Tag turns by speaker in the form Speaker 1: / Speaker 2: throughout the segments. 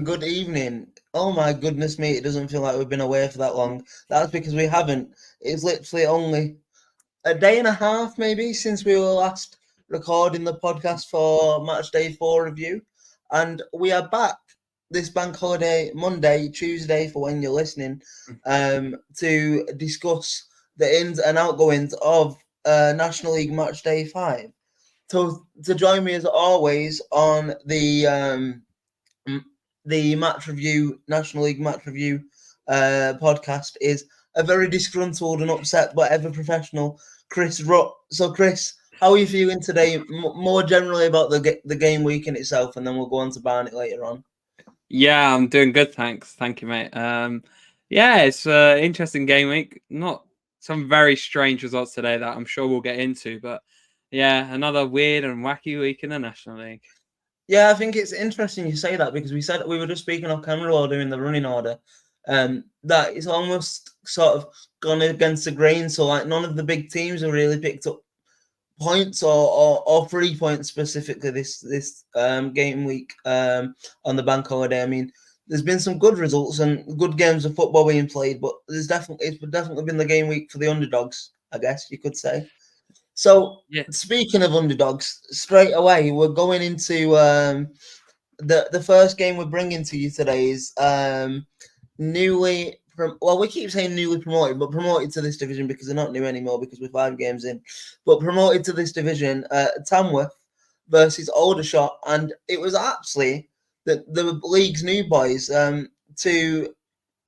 Speaker 1: and good evening. Oh my goodness me, it doesn't feel like we've been away for that long. That's because we haven't. It's literally only a day and a half maybe since we were last recording the podcast for match day 4 review. And we are back this bank holiday Monday, Tuesday for when you're listening, to discuss the ins and outgoings of National League match day 5. To join me as always on the match review, National League match review podcast is a very disgruntled and upset but ever professional Chris Rutt. So, Chris, how are you feeling today? More generally about the game week in itself, and then we'll go on to Barnet later on.
Speaker 2: Yeah, I'm doing good, thanks. Thank you, mate. Yeah, it's an interesting game week. Not some very strange results today that I'm sure we'll get into, but yeah, another weird and wacky week in the National League.
Speaker 1: Yeah, I think it's interesting you say that because we were just speaking off camera while doing the running order. That it's almost sort of gone against the grain. So like none of the big teams have really picked up points or 3 points specifically this game week on the bank holiday. I mean, there's been some good results and good games of football being played, but it's definitely been the game week for the underdogs, I guess you could say. So,
Speaker 2: Yeah.
Speaker 1: speaking of underdogs, straight away we're going into the first game we're bringing to you today is we keep saying newly promoted, but promoted to this division because they're not new anymore because we're 5 games in. But promoted to this division, Tamworth versus Aldershot, and it was actually the league's new boys to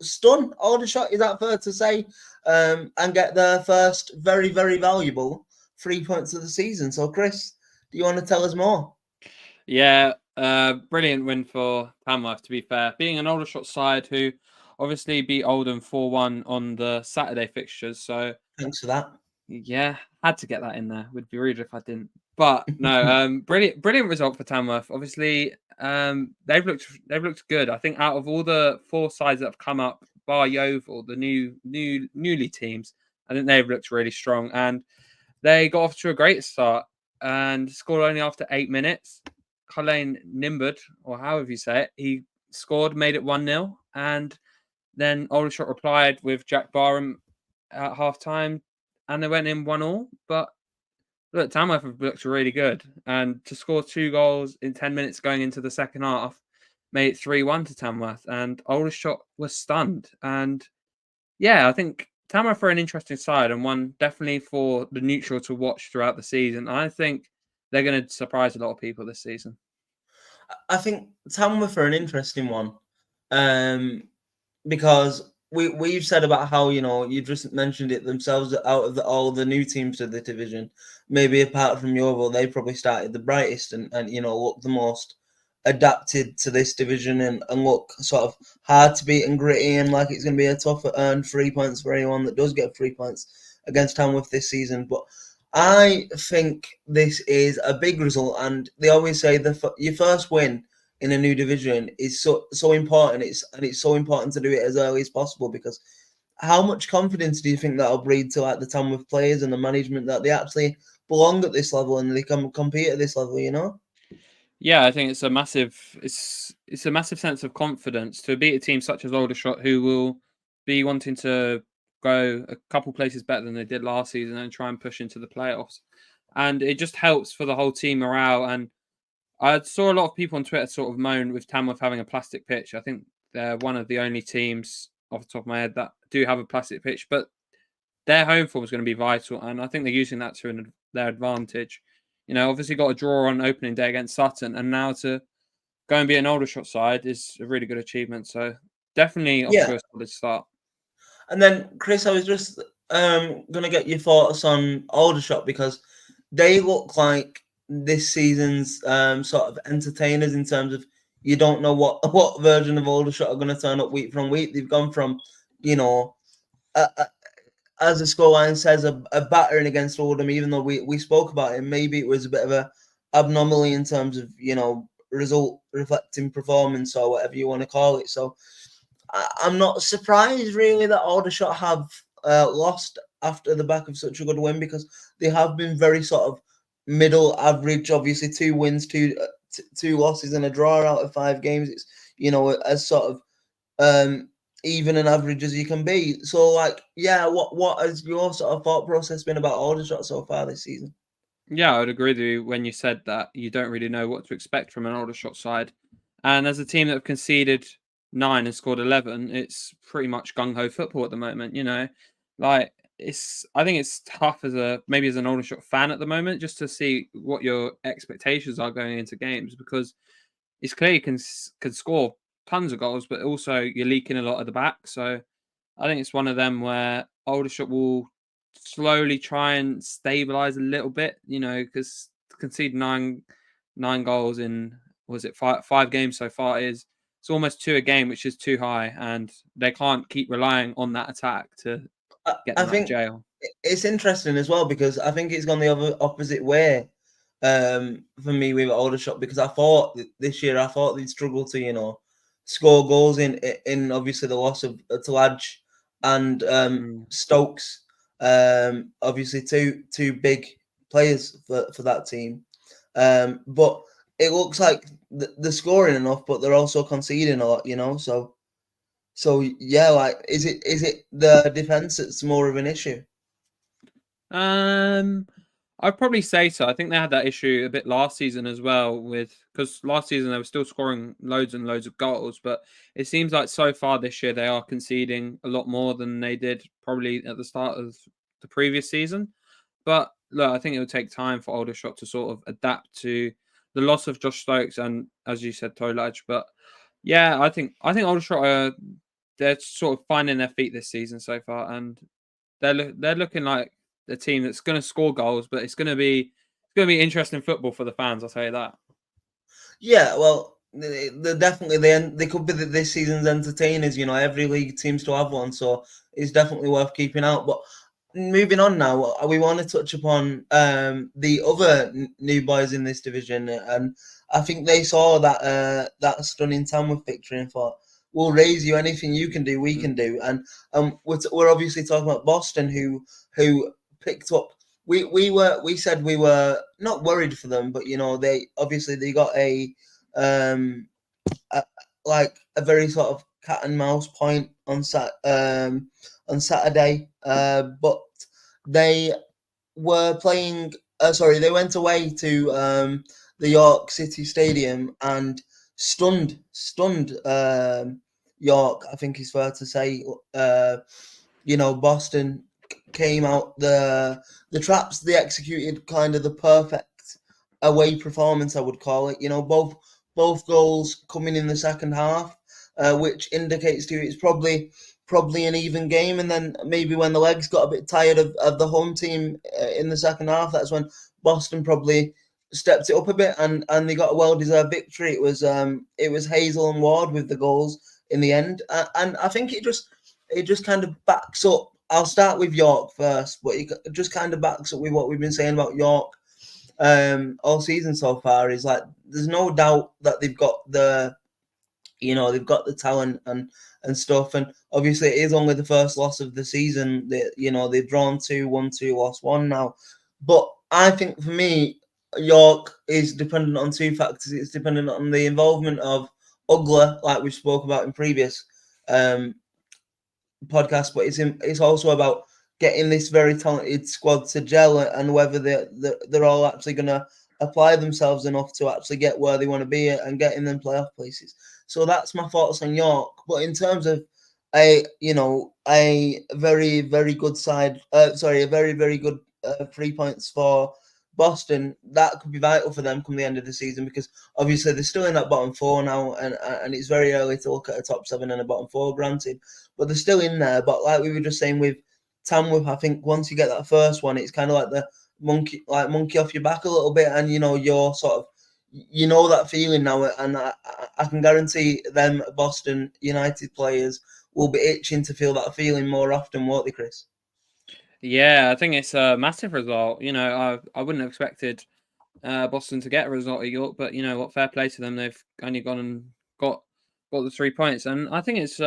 Speaker 1: stun Aldershot. Is that fair to say? And get their first very, very valuable 3 points of the season. So, Chris, do you want to tell us more?
Speaker 2: Yeah, brilliant win for Tamworth, to be fair. Being an Aldershot side who obviously beat Oldham 4-1 on the Saturday fixtures. So,
Speaker 1: Thanks for that.
Speaker 2: yeah, had to get that in there. Would be rude if I didn't. But no, brilliant result for Tamworth. Obviously, they've looked good. I think out of all the 4 sides that have come up, bar Yeovil, the newly teams, I think they've looked really strong. And they got off to a great start and scored only after 8 minutes. Colleen Nimbard, or however you say it, he scored, made it 1-0, and then Aldershot replied with Jack Barham at half time, and they went in 1-1. But look, Tamworth have looked really good, and to score 2 goals in 10 minutes going into the second half made it 3-1 to Tamworth, and Aldershot was stunned. And yeah, I think Tamworth are an interesting side and one definitely for the neutral to watch throughout the season. I think they're going to surprise a lot of people this season.
Speaker 1: I think Tamworth are an interesting one, because we've said about how you just mentioned it themselves that out of all the new teams to the division, maybe apart from Yeovil, they probably started the brightest and look the most adapted to this division and look sort of hard to beat and gritty and like it's going to be a tough earned 3 points for anyone that does get 3 points against Tamworth this season. But I think this is a big result, and they always say your first win in a new division is so important. It's so important to do it as early as possible because how much confidence do you think that'll breed to like the Tamworth players and the management that they actually belong at this level and they can compete at this level?
Speaker 2: Yeah, I think it's a massive sense of confidence to beat a team such as Aldershot, who will be wanting to go a couple places better than they did last season and try and push into the playoffs. And it just helps for the whole team morale. And I saw a lot of people on Twitter sort of moan with Tamworth having a plastic pitch. I think they're one of the only teams off the top of my head that do have a plastic pitch, but their home form is going to be vital, and I think they're using that to their advantage. Obviously got a draw on opening day against Sutton, and now to go and be an Aldershot side is a really good achievement. So definitely off to a solid start.
Speaker 1: And then, Chris, I was just gonna get your thoughts on Aldershot because they look like this season's sort of entertainers in terms of you don't know what version of Aldershot are going to turn up week from week. They've gone from, as the scoreline says, a battering against Oldham, even though we spoke about it. Maybe it was a bit of a abnormally in terms of, result reflecting performance or whatever you want to call it. So I'm not surprised really that Aldershot have lost after the back of such a good win because they have been very sort of middle average. Obviously, 2 wins, two losses, and a draw out of 5 games. as sort of even and average as you can be. So, like, yeah, what has your sort of thought process been about Aldershot so far this season?
Speaker 2: Yeah, I would agree with you when you said that you don't really know what to expect from an Aldershot side. And as a team that have conceded 9 and scored 11, it's pretty much gung ho football at the moment. Like I think it's tough as an Aldershot fan at the moment just to see what your expectations are going into games, because it's clear you can score tons of goals, but also you're leaking a lot at the back. So I think it's one of them where Aldershot will slowly try and stabilize a little bit, because concede nine goals in, was it five games so far, is it's almost 2 a game, which is too high, and they can't keep relying on that attack to get
Speaker 1: I
Speaker 2: them out of
Speaker 1: think
Speaker 2: jail.
Speaker 1: it's interesting as well because I think it's gone the opposite way for me with Aldershot, because I thought this year they'd struggle to score goals in obviously the loss of Lodge and Stokes, obviously two big players for that team, but it looks like they're scoring enough, but they're also conceding a lot, so yeah, like is it the defense that's more of an issue?
Speaker 2: I'd probably say so. I think they had that issue a bit last season as well, because last season they were still scoring loads and loads of goals, but it seems like so far this year they are conceding a lot more than they did probably at the start of the previous season. But look, I think it will take time for Aldershot to sort of adapt to the loss of Josh Stokes and, as you said, Tolaj. But yeah, I think Aldershot they're sort of finding their feet this season so far, and they're looking like a team that's going to score goals, but it's going to be interesting football for the fans. I'll tell you that.
Speaker 1: Yeah, well, they're definitely they could be this season's entertainers. Every league seems to have one, so it's definitely worth keeping out. But moving on now, we want to touch upon the other new boys in this division, and I think they saw that stunning Tamworth victory and thought, "We'll raise you. Anything you can do, we can do." And we're obviously talking about Boston, who picked up. We said we were not worried for them, but they got um a, like a very sort of cat and mouse point on Saturday, but they were playing. Sorry, they went away to the York City Stadium and stunned York. I think it's fair to say. Boston came out the traps. They executed kind of the perfect away performance, I would call it. Both goals coming in the second half, which indicates to you it's probably an even game. And then maybe when the legs got a bit tired of the home team in the second half, that's when Boston probably stepped it up a bit, and they got a well-deserved victory. It was Hazel and Ward with the goals in the end, and I think it just kind of backs up. I'll start with York first, but it just kind of backs up with what we've been saying about York all season so far. Is like there's no doubt that they've got they've got the talent and stuff, and obviously it is only the first loss of the season. They've drawn 2, won 2, lost 1 now, but I think for me, York is dependent on 2 factors. It's dependent on the involvement of Ugler, like we spoke about in previous podcast, but it's also about getting this very talented squad to gel, and whether they're all actually going to apply themselves enough to actually get where they want to be and get in them playoff places. So that's my thoughts on York. But in terms of a very very good side, a very very good 3 points for Boston, that could be vital for them come the end of the season, because obviously they're still in that bottom 4 now, and it's very early to look at a top 7 and a bottom 4, granted, but they're still in there. But like we were just saying with Tamworth, I think once you get that first one, it's kind of like the monkey off your back a little bit, and you're sort of that feeling now, and I can guarantee them Boston United players will be itching to feel that feeling more often, won't they, Chris?
Speaker 2: Yeah, I think it's a massive result. I wouldn't have expected Boston to get a result at York, but what, fair play to them. They've only gone and got the 3 points, and I think it's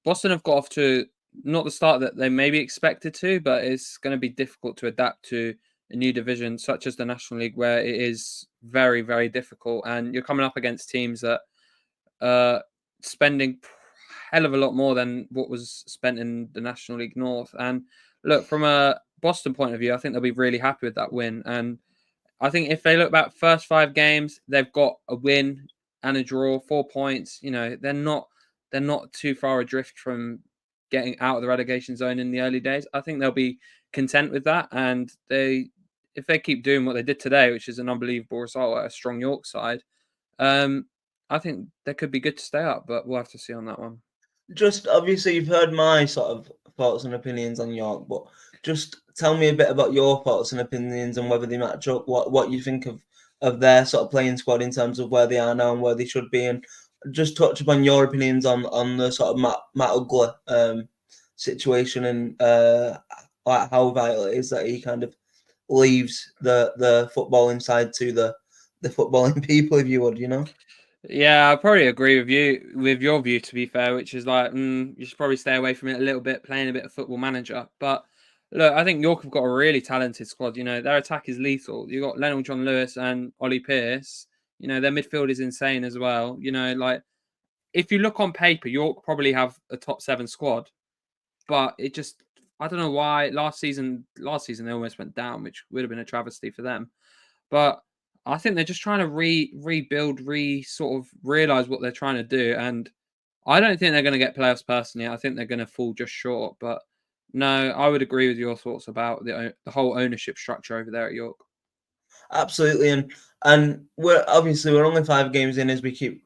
Speaker 2: Boston have got off to not the start that they maybe expected to, but it's going to be difficult to adapt to a new division such as the National League, where it is very, very difficult, and you're coming up against teams that spending hell of a lot more than what was spent in the National League North. And look, from a Boston point of view, I think they'll be really happy with that win. And I think if they look back first 5 games, they've got a win and a draw, 4 points. They're not too far adrift from getting out of the relegation zone in the early days. I think they'll be content with that, and if they keep doing what they did today, which is an unbelievable result at a strong York side, I think they could be good to stay up, but we'll have to see on that one.
Speaker 1: Just obviously, you've heard my sort of thoughts and opinions on York, but just tell me a bit about your thoughts and opinions and whether they match up. What you think of their sort of playing squad in terms of where they are now and where they should be, and just touch upon your opinions on the sort of Matt Ugler situation and like how vital it is that he kind of leaves the footballing side to the footballing people, if you would,
Speaker 2: Yeah, I probably agree with your view, to be fair, which is like, you should probably stay away from it a little bit, playing a bit of Football Manager. But look, I think York have got a really talented squad. Their attack is lethal. You've got Lennell John Lewis and Ollie Pearce. Their midfield is insane as well. Like, if you look on paper, York probably have a top 7 squad, but it just, I don't know why last season they almost went down, which would have been a travesty for them. But I think they're just trying to rebuild, sort of realize what they're trying to do. And I don't think they're going to get playoffs personally. I think they're going to fall just short. But no, I would agree with your thoughts about the whole ownership structure over there at York.
Speaker 1: Absolutely, and we're only 5 games in, as we keep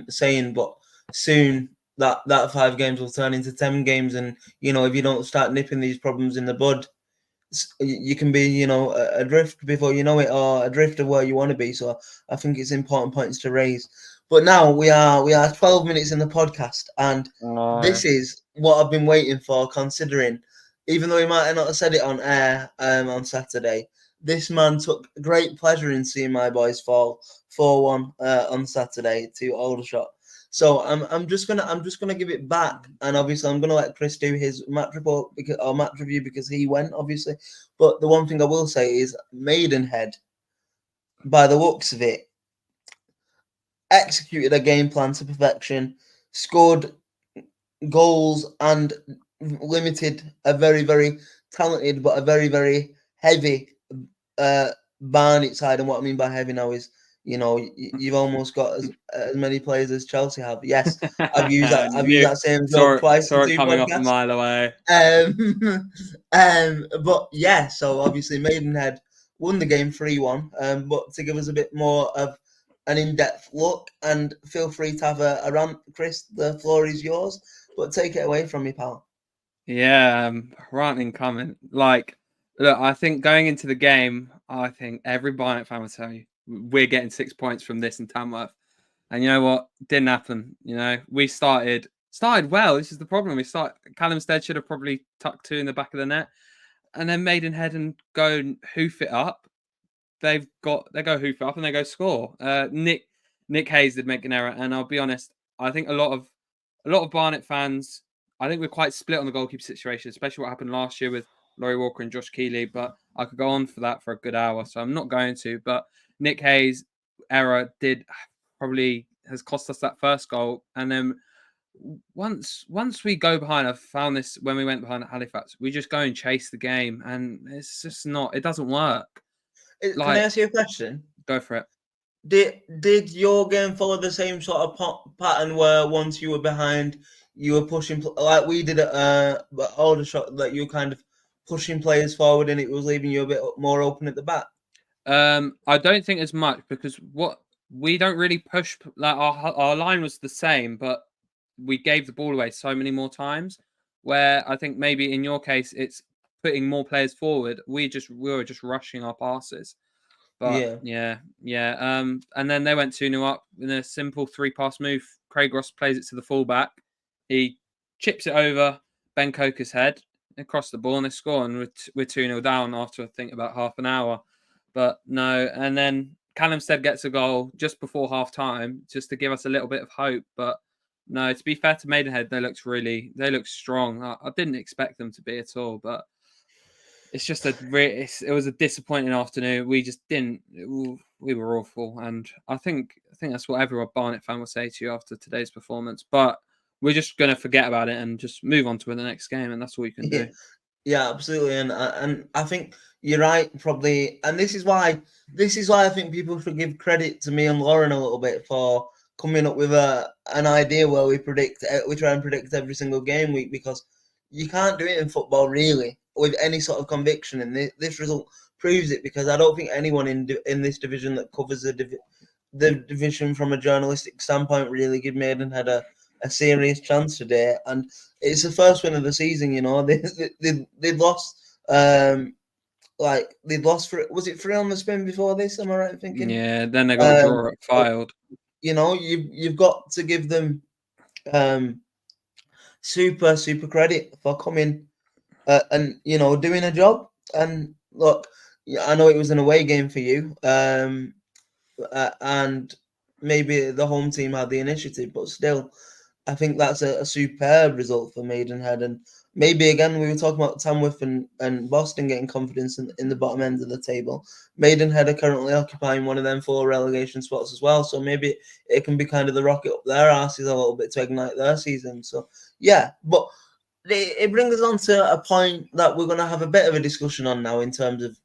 Speaker 1: saying, but soon that 5 games will turn into 10 games, and if you don't start nipping these problems in the bud, you can be adrift before you know it, or adrift of where you want to be. So I think it's important points to raise. But now we are 12 minutes in the podcast, and this is what I've been waiting for, considering even though he might not have said it on air on Saturday, this man took great pleasure in seeing my boys fall 4-1 on Saturday to Aldershot. So I'm just gonna give it back, and obviously I'm gonna let Chris do his match report or match review because he went, obviously. But the one thing I will say is Maidenhead, by the looks of it, executed a game plan to perfection, scored goals, and limited a very, very talented but a very, very heavy Barnet side. And what I mean by heavy now is, you've almost got as many players as Chelsea have. Yes, I've used that same joke twice in 2
Speaker 2: coming
Speaker 1: podcasts.
Speaker 2: off a mile away.
Speaker 1: But yeah, so obviously Maidenhead won the game 3-1. But to give us a bit more of an in-depth look, and feel free to have a rant, Chris. The floor is yours, but take it away from me, pal.
Speaker 2: Yeah, ranting comment. Like, look, I think going into the game, I think every Barnet fan will tell you we're getting 6 points from this in Tamworth. And you know what? Didn't happen. We started well. This is the problem. Callum Stead should have probably tucked 2 in the back of the net, and then Maidenhead and go hoof it up. They go hoof it up and they go score. Nick Hayes did make an error, and I'll be honest, I think a lot of Barnet fans, I think we're quite split on the goalkeeper situation, especially what happened last year with Laurie Walker and Josh Keeley. But I could go on for that for a good hour, so I'm not going to. But Nick Hayes' error probably has cost us that first goal, and then once we go behind, I've found this when we went behind at Halifax, we just go and chase the game, and it's just not. It doesn't work.
Speaker 1: Can I ask you a question?
Speaker 2: Go for it.
Speaker 1: Did your game follow the same sort of pattern where once you were behind, you were pushing like we did at Aldershot, that you were kind of pushing players forward and it was leaving you a bit more open at the back?
Speaker 2: I don't think as much, because what we don't really push, like our line was the same, but we gave the ball away so many more times. Where I think maybe in your case it's putting more players forward. We were just rushing our passes. But yeah. And then they went 2-0 up in a simple 3-pass move. Craig Ross plays it to the fullback. He chips it over Ben Coker's head across the ball, and they score. And we're 2-0 down after I think about half an hour. But no, and then Callum Stead gets a goal just before half time, just to give us a little bit of hope. But no, to be fair to Maidenhead, they looked strong. I didn't expect them to be at all, but it's just it was a disappointing afternoon. We just didn't. We were awful, and I think that's what every Barnet fan will say to you after today's performance. But we're just going to forget about it and just move on to the next game, and that's all you can do.
Speaker 1: Yeah, absolutely, and I think you're right, probably, and this is why I think people should give credit to me and Lauren a little bit for coming up with an idea where we try and predict every single game week, because you can't do it in football really with any sort of conviction, and this result proves it, because I don't think anyone in this division that covers the division from a journalistic standpoint really give Maidenhead a serious chance today, and it's the first win of the season. You know, they lost. They'd lost for, was it 3 on the spin before this? Am I right in thinking?
Speaker 2: Yeah, then they got a draw at Fylde.
Speaker 1: You know, you've got to give them super credit for coming and doing a job. And look, I know it was an away game for you, and maybe the home team had the initiative, but still, I think that's a superb result for Maidenhead. And maybe, again, we were talking about Tamworth and Boston getting confidence in the bottom end of the table. Maidenhead are currently occupying one of them 4 relegation spots as well. So maybe it can be kind of the rocket up their asses a little bit to ignite their season. So, yeah. But it brings us on to a point that we're going to have a bit of a discussion on now in terms of,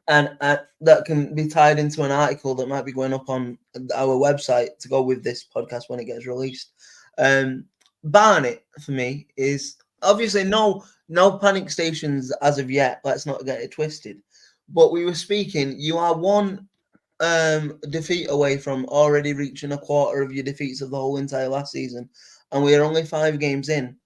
Speaker 1: and that can be tied into an article that might be going up on our website to go with this podcast when it gets released. Barnet, for me, is obviously no panic stations as of yet. Let's not get it twisted. But we were speaking, you are one defeat away from already reaching a quarter of your defeats of the whole entire last season, and we are only 5 games in.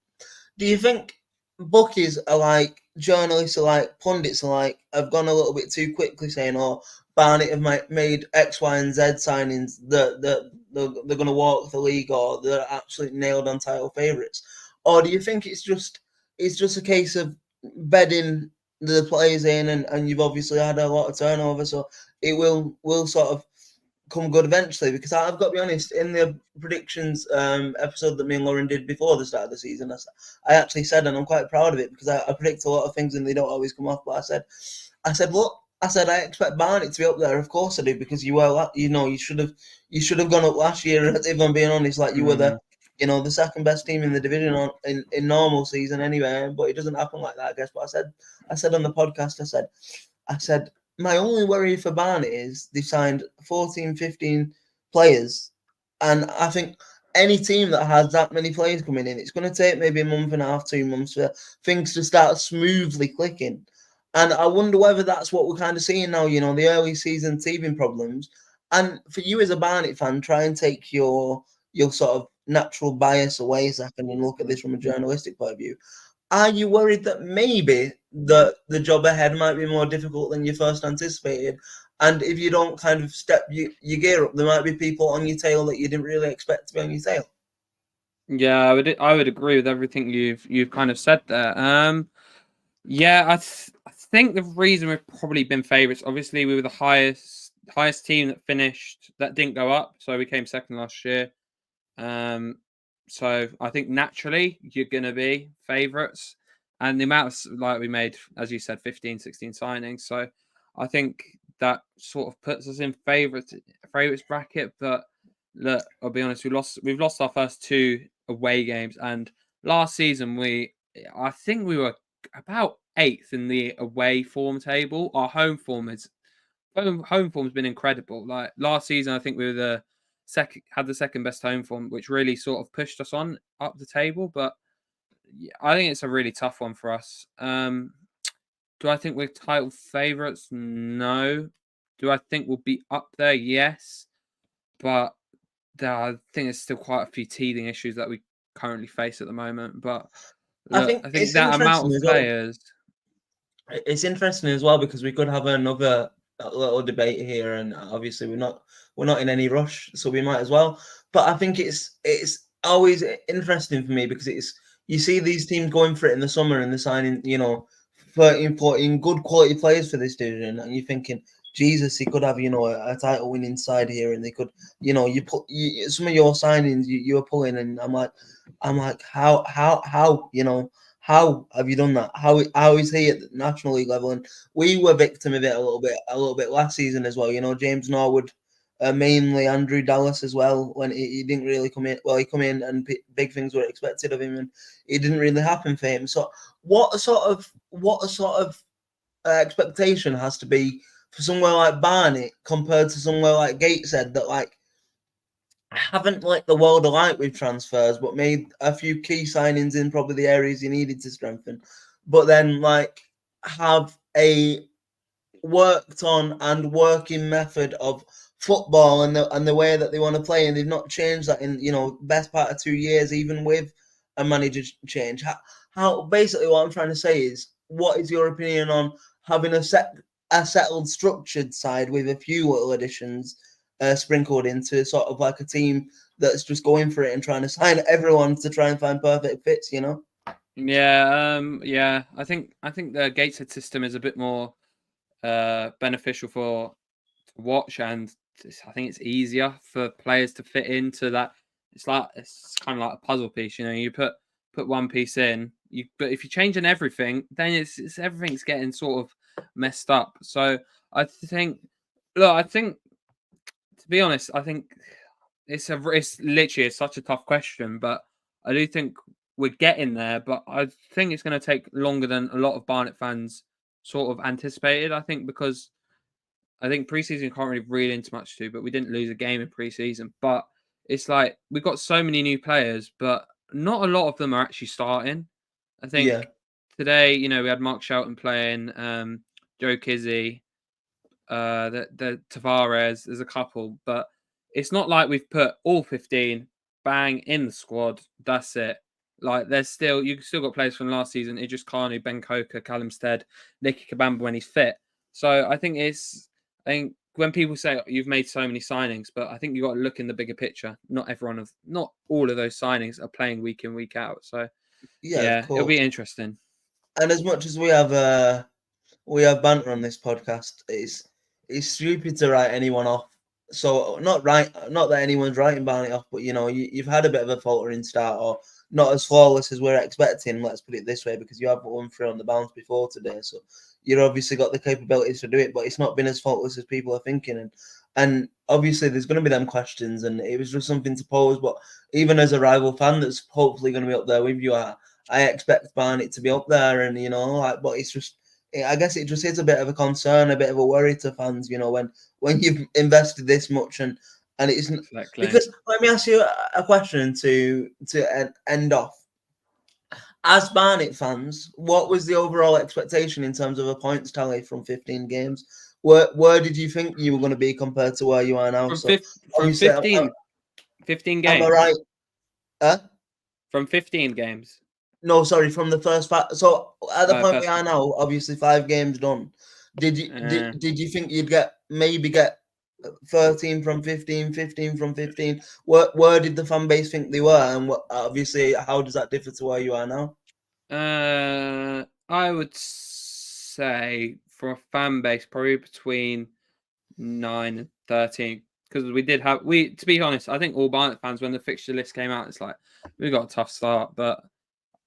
Speaker 1: Do you think bookies are like, journalists are like, pundits are like, have gone a little bit too quickly saying, oh, Barnet have made X, Y, and Z signings that they're going to walk the league, or they're absolutely nailed on title favourites? Or do you think it's just a case of bedding the players in, and you've obviously had a lot of turnover, so it will sort of come good eventually? Because I've got to be honest, in the predictions episode that me and Lauren did before the start of the season, I actually said, and I'm quite proud of it, because I predict a lot of things and they don't always come off, but I said, look, I expect Barnet to be up there. Of course I do, because you should have gone up last year, if I'm being honest, like you were the second best team in the division in normal season anyway, but it doesn't happen like that, I guess. But I said on the podcast, I said, my only worry for Barnet is they've signed 14, 15 players. And I think any team that has that many players coming in, it's going to take maybe a month and a half, 2 months for things to start smoothly clicking. And I wonder whether that's what we're kind of seeing now, the early season teething problems. And for you as a Barnet fan, try and take your sort of natural bias away a second and look at this from a journalistic point of view. Are you worried that maybe the job ahead might be more difficult than you first anticipated? And if you don't kind of step your gear up, there might be people on your tail that you didn't really expect to be on your tail.
Speaker 2: Yeah, I would agree with everything you've kind of said there. Yeah, I think the reason we've probably been favourites, obviously we were the highest team that didn't go up, so we came second last year. So I think naturally you're going to be favourites, and the amount of, we made, as you said, 15, 16 signings. So I think that sort of puts us in favourites bracket. But look, I'll be honest, we've lost our first 2 away games, and last season I think we were about 8th in the away form table. Our home form's been incredible. Like last season, I think we were had the second best home form, which really sort of pushed us on up the table. But yeah, I think it's a really tough one for us. Do I think we're title favourites? No. Do I think we'll be up there? Yes. But I think there's still quite a few teething issues that we currently face at the moment. But look, I think that amount of players.
Speaker 1: It's interesting as well, because we could have another little debate here, and obviously we're not in any rush, so we might as well. But I think it's always interesting for me, because you see these teams going for it in the summer and they're signing 13, 14 good quality players for this division, and you're thinking, Jesus, he could have a title winning side here, and they could you put some of your signings you were pulling, and I'm like how How have you done that? How is he at the National League level? And we were victim of it a little bit last season as well. You know, James Norwood, mainly Andrew Dallas as well. When he didn't really come in, well, he come in and big things were expected of him, and it didn't really happen for him. So, what a sort of expectation has to be for somewhere like Barnet compared to somewhere like Gateshead that like haven't like the world alike with transfers, but made a few key signings in probably the areas you needed to strengthen, but then like have a worked on and working method of football and the way that they want to play, and they've not changed that in best part of 2 years, even with a manager change. How basically what I'm trying to say is, what is your opinion on having a settled structured side with a few little additions sprinkled into sort of like a team that's just going for it and trying to sign everyone to try and find perfect fits, you know?
Speaker 2: Yeah. I think the Gateshead system is a bit more beneficial to watch, and I think it's easier for players to fit into that. It's kind of like a puzzle piece, you know. You put one piece in, but if you're changing everything, then it's everything's getting sort of messed up. So I think, to be honest, I think it's literally such a tough question, but I do think we're getting there. But I think it's going to take longer than a lot of Barnet fans sort of anticipated. I think because I think preseason can't really read into much too, but we didn't lose a game in preseason. But it's like we've got so many new players, but not a lot of them are actually starting. I
Speaker 1: Yeah,
Speaker 2: think today, we had Mark Shelton playing, Joe Kizzy, the Tavares. There's a couple, but it's not like we've put all 15 bang in the squad. That's it. Like you've still got players from last season: Idris Kanu, Ben Coker, Callum Stead, Nicky Kabamba when he's fit. So I think when people say you've made so many signings, but I think you got to look in the bigger picture. Not all of those signings are playing week in, week out. So
Speaker 1: yeah, of
Speaker 2: yeah, it'll be
Speaker 1: course.
Speaker 2: interesting.
Speaker 1: And as much as we have banter on this podcast, it's stupid to write anyone off. So not that anyone's writing Barney off, but you've had a bit of a faltering start, or not as flawless as we're expecting. Let's put it this way, because you have won through on the bounce before today, so you've obviously got the capabilities to do it. But it's not been as faultless as people are thinking, and obviously there's going to be them questions, and it was just something to pose. But even as a rival fan that's hopefully going to be up there with you, I expect Barnet to be up there, and but it's just, I guess it just is a bit of a concern, a bit of a worry to fans, when you've invested this much, and it isn't.
Speaker 2: Exactly.
Speaker 1: Because let me ask you a question to end off. As Barnet fans, what was the overall expectation in terms of a points tally from 15 games? Where did you think you were going to be compared to where you are now?
Speaker 2: From
Speaker 1: So
Speaker 2: from
Speaker 1: obviously,
Speaker 2: 15
Speaker 1: am I
Speaker 2: games.
Speaker 1: right?
Speaker 2: From 15 games.
Speaker 1: No, sorry, from the first five. So at the point we
Speaker 2: First.
Speaker 1: are now, obviously 5 games done. Did you did you think you'd maybe get 13 from 15, 15 from 15? Where did the fan base think they were, and obviously how does that differ to where you are now?
Speaker 2: I would say for a fan base, probably between 9 and 13. Because to be honest, I think all Barnet fans, when the fixture list came out, it's like, we got a tough start. But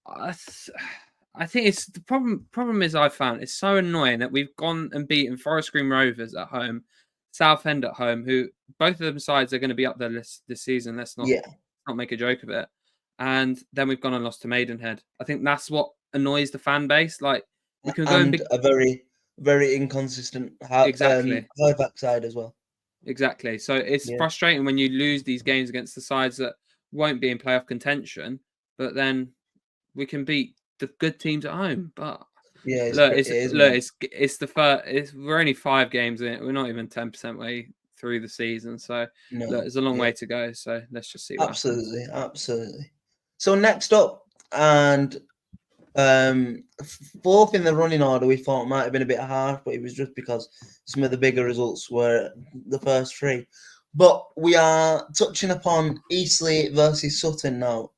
Speaker 2: I think it's the problem is I found it's so annoying that we've gone and beaten Forest Green Rovers at home, Southend at home, who both of them sides are going to be up there this season. Let's not
Speaker 1: Yeah,
Speaker 2: make a joke of it. And then we've gone and lost to Maidenhead. I think that's what annoys the fan base. Like, we can go and
Speaker 1: and
Speaker 2: be
Speaker 1: a very very inconsistent
Speaker 2: exactly.
Speaker 1: Halifax side as well.
Speaker 2: Exactly. So it's
Speaker 1: Yeah,
Speaker 2: frustrating when you lose these games against the sides that won't be in playoff contention, but then we can beat the good teams at home. But
Speaker 1: yeah, it
Speaker 2: look,
Speaker 1: is mad.
Speaker 2: it's the first. We're only 5 games in. We're not even 10% way through the season. So look,
Speaker 1: No,
Speaker 2: there's a long
Speaker 1: yeah,
Speaker 2: way to go. So let's just see what happens.
Speaker 1: absolutely. So next up, and fourth in the running order, we thought might have been a bit harsh, but it was just because some of the bigger results were the first three. But we are touching upon Eastleigh versus Sutton now.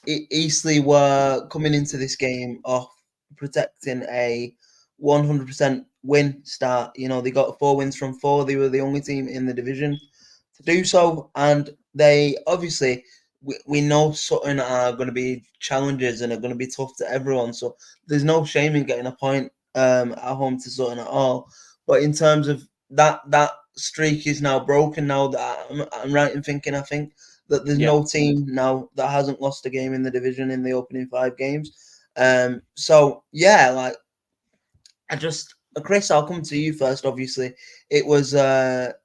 Speaker 1: Eastleigh were coming into this game off protecting a 100% win start. They got 4 wins from 4. They were the only team in the division to do so, and they obviously we know Sutton are going to be challenges and are going to be tough to everyone. So there's no shame in getting a point at home to Sutton at all. But in terms of that streak is now broken. Now that I'm right in thinking, I think that there's no team now that hasn't lost a game in the division in the opening 5 games. So yeah, like Chris, I'll come to you first. Obviously, it was where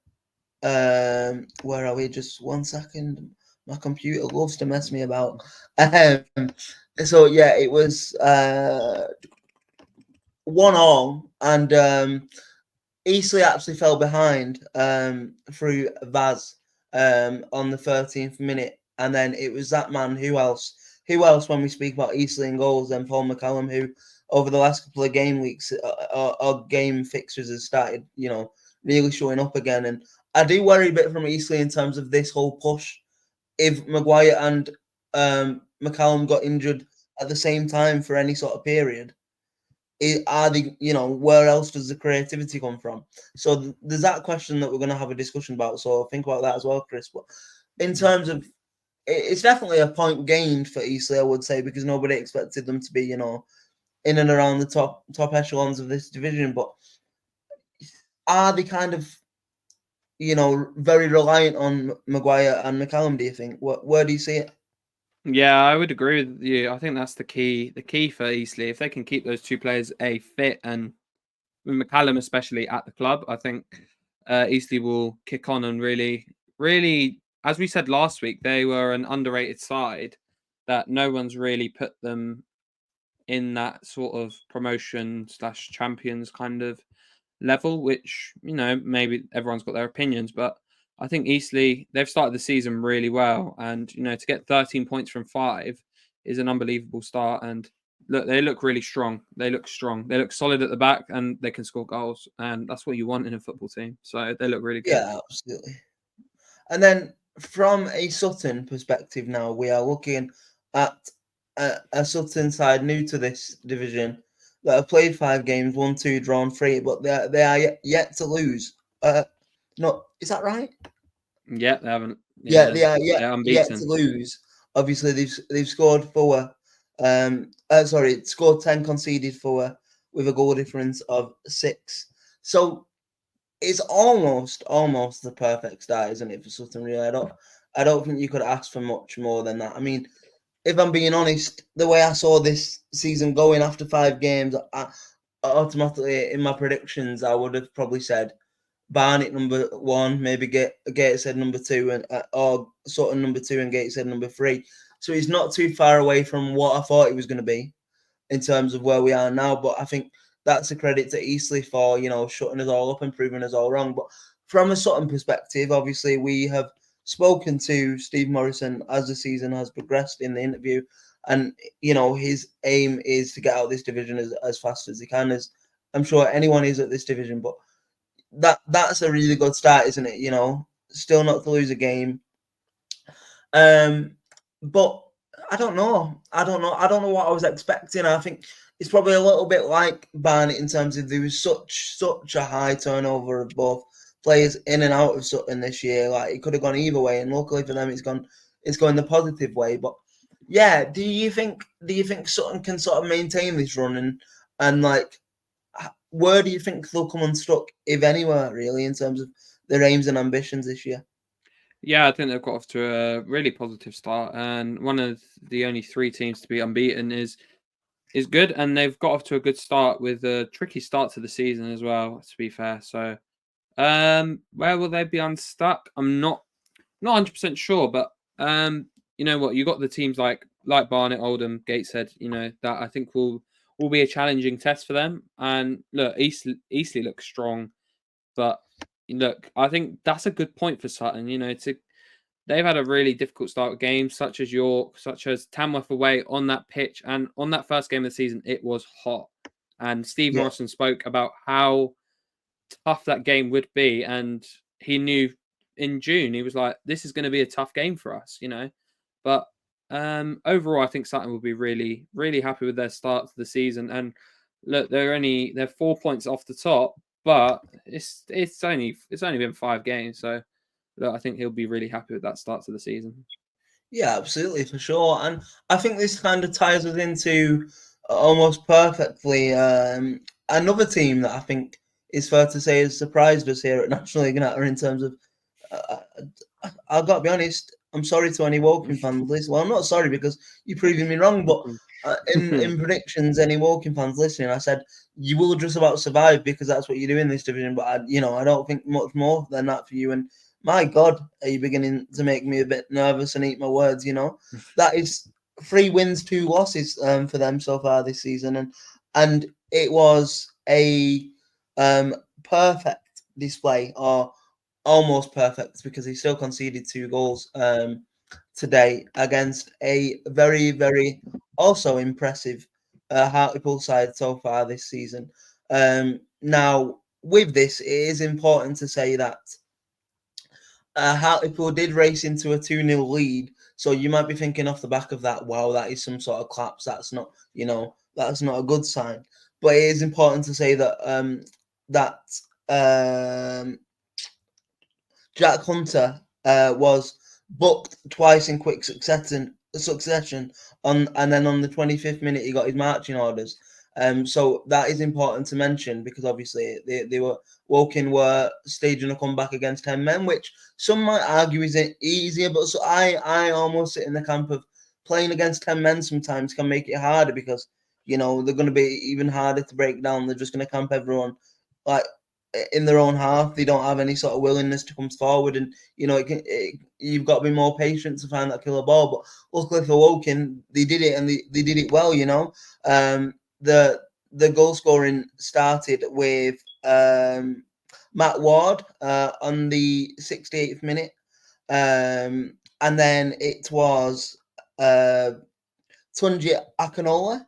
Speaker 1: are we? Just 1 second. My computer loves to mess me about. So yeah, it was 1-1, and Eastleigh actually fell behind through Vaz on the 13th minute, and then it was that man. Who else? When we speak about Eastleigh and goals, then Paul McCallum, who over the last couple of game weeks or game fixtures has started, really showing up again. And I do worry a bit from Eastleigh in terms of this whole push. If Maguire and McCallum got injured at the same time for any sort of period, are they, where else does the creativity come from? So there's that question that we're going to have a discussion about. So think about that as well, Chris. But in terms of, it's definitely a point gained for Eastleigh, I would say, because nobody expected them to be, in and around the top echelons of this division. But are they kind of, very reliant on Maguire and McCallum, do you think? Where do you see it?
Speaker 2: Yeah, I would agree with you. I think that's the key. The key for Eastleigh, if they can keep those two players fit, and with McCallum especially at the club, I think Eastleigh will kick on and really, really, as we said last week, they were an underrated side that no one's really put them in that sort of promotion/champions kind of level, which, maybe everyone's got their opinions, but I think Eastleigh, they've started the season really well. And, to get 13 points from 5 is an unbelievable start. And look, they look really strong. They look strong. They look solid at the back and they can score goals. And that's what you want in a football team. So they look really good.
Speaker 1: Yeah, absolutely. And then from a Sutton perspective now, we are looking at a Sutton side new to this division that have played 5 games, 1, 2, drawn 3, but they are yet to lose. No, is that right?
Speaker 2: Yeah, they haven't.
Speaker 1: Yeah, they are
Speaker 2: they're
Speaker 1: yet
Speaker 2: unbeaten.
Speaker 1: to lose. Obviously, they've scored 4. Scored 10, conceded 4, with a goal difference of 6. So it's almost the perfect start, isn't it, for Sutton? Really, I don't think you could ask for much more than that. I mean, if I'm being honest, the way I saw this season going after 5 games, I automatically in my predictions I would have probably said Barnet number 1, maybe Gateshead number 2, and or Sutton number 2 and Gateshead number 3. So he's not too far away from what I thought he was going to be in terms of where we are now. But I think that's a credit to Eastleigh for, shutting us all up and proving us all wrong. But from a Sutton perspective, obviously, we have spoken to Steve Morrison as the season has progressed in the interview. And, his aim is to get out of this division as fast as he can, as I'm sure anyone is at this division. But that's a really good start, isn't it? Still not to lose a game. But I don't know. I don't know what I was expecting. I think it's probably a little bit like Barnet in terms of there was such a high turnover of both players in and out of Sutton this year. Like it could have gone either way, and luckily for them, it's going the positive way. But yeah, do you think Sutton can sort of maintain this run and like where do you think they'll come unstuck, if anywhere, really, in terms of their aims and ambitions this year?
Speaker 2: Yeah, I think they've got off to a really positive start, and one of the only 3 teams to be unbeaten is good, and they've got off to a good start with a tricky start to the season as well, to be fair. So, where will they be unstuck? I'm not 100% sure, but you know what? You got the teams like Barnet, Oldham, Gateshead. That I think will be a challenging test for them. And look, Eastleigh looks strong, but look, I think that's a good point for Sutton. They've had a really difficult start with games such as York, such as Tamworth away on that pitch. And on that first game of the season, it was hot. And Steve Morrison spoke about how tough that game would be. And he knew in June, he was like, this is going to be a tough game for us, But overall, I think Sutton will be really, really happy with their start to the season. And look, they're 4 points off the top, but it's only been 5 games. So look, I think he'll be really happy with that start to the season.
Speaker 1: Yeah, absolutely, for sure. And I think this kind of ties us into almost perfectly another team that I think is fair to say has surprised us here at National League Natter in terms of. Uh, I've got to be honest. I'm sorry to any Woking fans listening. Well, I'm not sorry because you're proving me wrong. But in predictions, any Woking fans listening, I said you will just about survive because that's what you do in this division. But I don't think much more than that for you. And my God, are you beginning to make me a bit nervous and eat my words? That is 3 wins, 2 losses for them so far this season, and it was a perfect display, or almost perfect, because he still conceded 2 goals today against a very, very also impressive Hartlepool side so far this season. Now, with this, it is important to say that Hartlepool did race into a 2-0 lead. So you might be thinking off the back of that, wow, that is some sort of collapse. That's not, that's not a good sign. But it is important to say that that um, Jack Hunter was booked twice in quick succession and then on the 25th minute he got his marching orders. So that is important to mention because obviously they were Woking were staging a comeback against 10 men, which some might argue isn't easier, but so I almost sit in the camp of playing against 10 men sometimes can make it harder because they're going to be even harder to break down. They're just going to camp everyone like in their own half. They don't have any sort of willingness to come forward, and you've got to be more patient to find that killer ball. But luckily for Woking, they did it, and they did it well. The goal scoring started with Matt Ward on the 68th minute, and then it was Tunji Akinola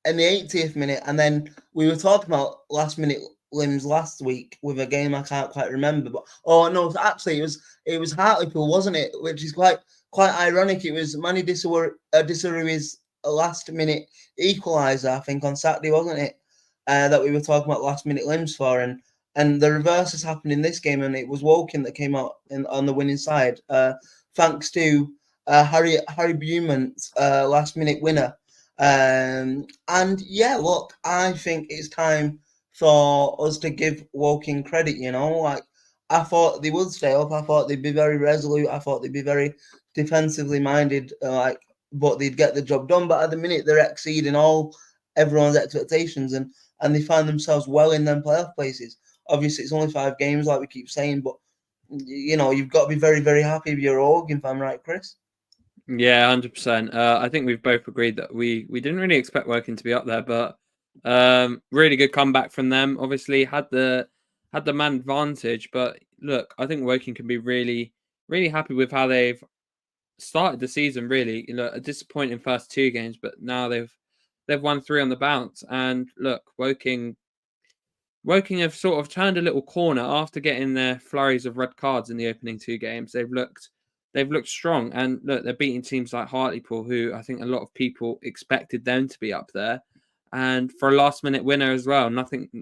Speaker 1: in the 80th minute, and then we were talking about last minute limbs last week with a game I can't quite remember. But no, actually it was Hartlepool, wasn't it? Which is quite ironic. It was Manny Disurui's last minute equaliser, I think, on Saturday, wasn't it? That we were talking about last minute limbs for, and the reverse has happened in this game, and it was Woking that came out on the winning side, thanks to Harry Beaumont's last minute winner. And yeah, look, I think it's time for us to give Woking credit. Like I thought they would stay up. I thought they'd be very resolute. I thought they'd be very defensively minded. But they'd get the job done. But at the minute, they're exceeding everyone's expectations, and they find themselves well in them playoff places. Obviously, it's only 5 games, like we keep saying, but you've got to be very, very happy with your org, if I'm right, Chris.
Speaker 2: Yeah, 100%. I think we've both agreed that we didn't really expect Woking to be up there, but really good comeback from them. Obviously had the man advantage, but look, I think Woking can be really, really happy with how they've started the season. Really, a disappointing first 2 games, but now they've won 3 on the bounce. And look, Woking have sort of turned a little corner after getting their flurries of red cards in the opening 2 games. They've looked strong, and look, they're beating teams like Hartlepool, who I think a lot of people expected them to be up there. And for a last minute winner as well,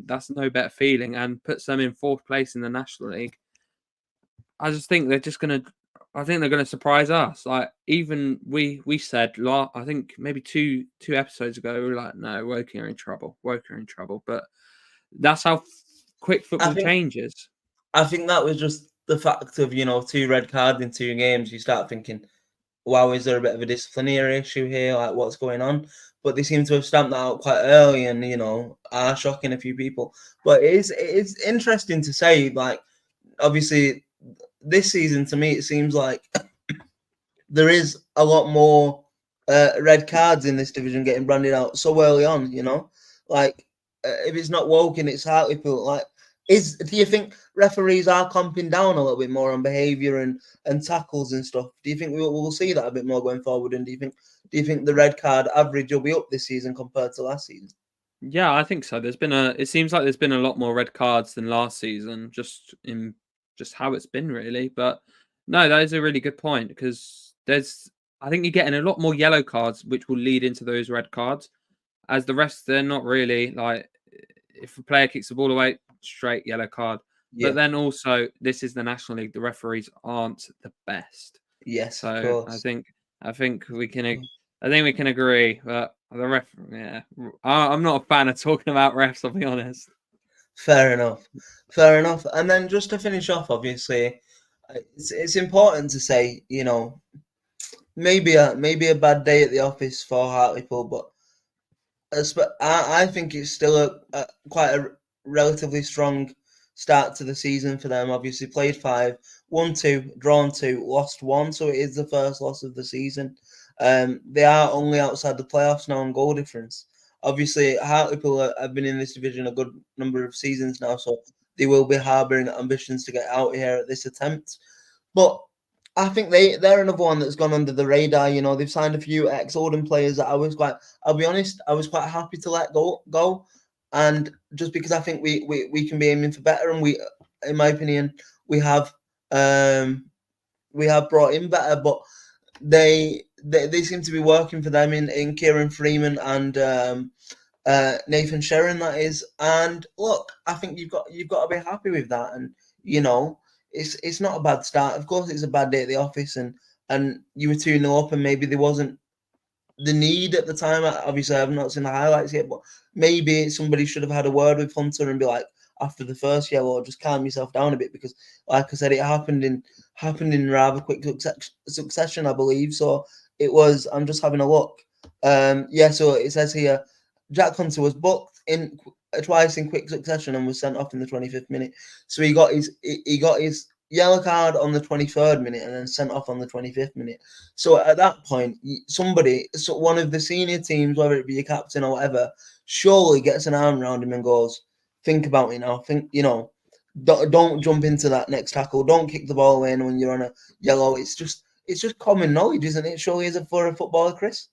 Speaker 2: that's no better feeling, and puts them in 4th place in the National League. I just think they're gonna surprise us. Like even we said, I think maybe two episodes ago, we were like, no, Woking are in trouble. But that's how quick football changes.
Speaker 1: I think that was just the fact of 2 red cards in 2 games. You start thinking, wow, is there a bit of a disciplinary issue here? Like, what's going on? But they seem to have stamped that out quite early, and are shocking a few people. But it is interesting to say, like, obviously, this season to me it seems like there is a lot more red cards in this division getting branded out so early on. Like if it's not Woking, it's Hartlepool. Like, do you think referees are clamping down a little bit more on behaviour and tackles and stuff? Do you think we'll see that a bit more going forward? And do you think the red card average will be up this season compared to last season?
Speaker 2: Yeah, I think so. It seems like there's been a lot more red cards than last season, just in how it's been really. But no, that is a really good point because I think you're getting a lot more yellow cards, which will lead into those red cards. As the rest, they're not really like if a player kicks the ball away, straight yellow card.
Speaker 1: Yeah.
Speaker 2: But then also, this is the National League. The referees aren't the best.
Speaker 1: Yes, of
Speaker 2: So I
Speaker 1: course.
Speaker 2: think we can agree. But the ref, yeah, I'm not a fan of talking about refs. I'll be honest.
Speaker 1: Fair enough. Fair enough. And then just to finish off, obviously, it's important to say, maybe a bad day at the office for Hartlepool, but I think it's still quite a relatively strong start to the season for them. Obviously, played 5, won 2, drawn 2, lost 1, so it is the first loss of the season. They are only outside the playoffs now on goal difference. Obviously, Hartlepool have been in this division a good number of seasons now, so they will be harbouring ambitions to get out here at this attempt. But I think they're another one that's gone under the radar. They've signed a few ex-Oldham players that I'll be honest, I was quite happy to let go. And just because I think we can be aiming for better, and in my opinion, we have brought in better, but they seem to be working for them in Kieran Freeman and Nathan Sherrin, that is. And look, I think you've got to be happy with that. And it's not a bad start. Of course, it's a bad day at the office, and you were 2-0 up, and maybe there wasn't the need at the time. Obviously, I have not seen the highlights yet, but maybe somebody should have had a word with Hunter and be like, after the first yellow, just calm yourself down a bit, because, like I said, it happened in rather quick succession, I believe. So it was. I'm just having a look. Yeah. So it says here, Jack Hunter was booked in twice in quick succession and was sent off in the 25th minute. So he got his yellow card on the 23rd minute and then sent off on the 25th minute. So at that point, one of the senior teams, whether it be your captain or whatever, surely gets an arm around him and goes, think about it now. Don't jump into that next tackle. Don't kick the ball in when you're on a yellow. It's just common knowledge, isn't it? Surely, is it for a footballer, Chris?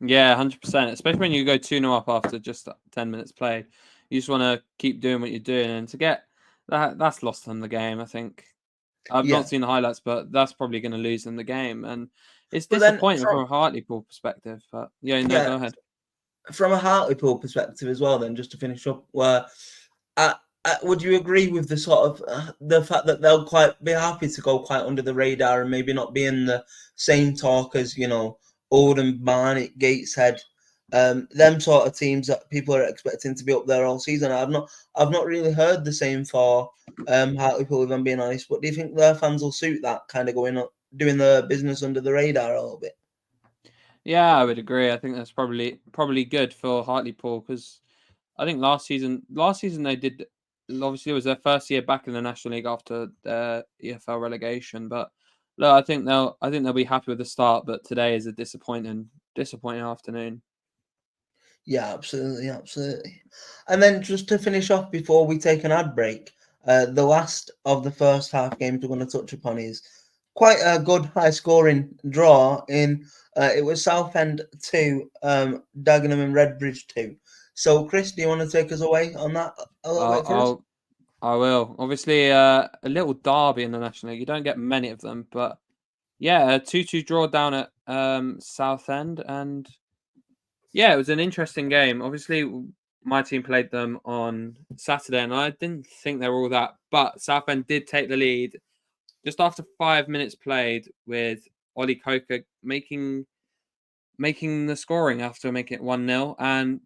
Speaker 2: Yeah, 100%. Especially when you go 2-0 up after just 10 minutes played, you just want to keep doing what you're doing, and to get that's lost them the game. I think I've
Speaker 1: Yeah.
Speaker 2: not seen the highlights, but that's probably going to lose them the game, and it's
Speaker 1: But then
Speaker 2: disappointing from a Hartlepool perspective. But yeah, no,
Speaker 1: yeah,
Speaker 2: go ahead.
Speaker 1: from a Hartlepool perspective as well, then just to finish up, where would you agree with the sort of the fact that they'll quite be happy to go quite under the radar and maybe not be in the same talk as Oldham, Barnet, Gateshead, them sort of teams that people are expecting to be up there all season? I've not really heard the same for Hartlepool, if I'm being honest. But do you think their fans will suit that kind of going up, doing the business under the radar a little bit?
Speaker 2: Yeah, I would agree. I think that's probably good for Hartlepool, because I think last season they did. Obviously, it was their first year back in the National League after their EFL relegation. But look, I think they'll be happy with the start. But today is a disappointing afternoon.
Speaker 1: Yeah, absolutely, absolutely. And then just to finish off before we take an ad break, the last of the first half games we're going to touch upon is quite a good high scoring draw in it was Southend 2, Dagenham and Redbridge 2. So Chris, do you want to take us away on that a little bit for us?
Speaker 2: I will. Obviously, a little derby in the National League. You don't get many of them, but yeah, a 2-2 draw down at Southend, and yeah, it was an interesting game. Obviously, my team played them on Saturday, and I didn't think they were all that. But Southend did take the lead just after 5 minutes played, with Ollie Coker making the scoring after making it 1-0,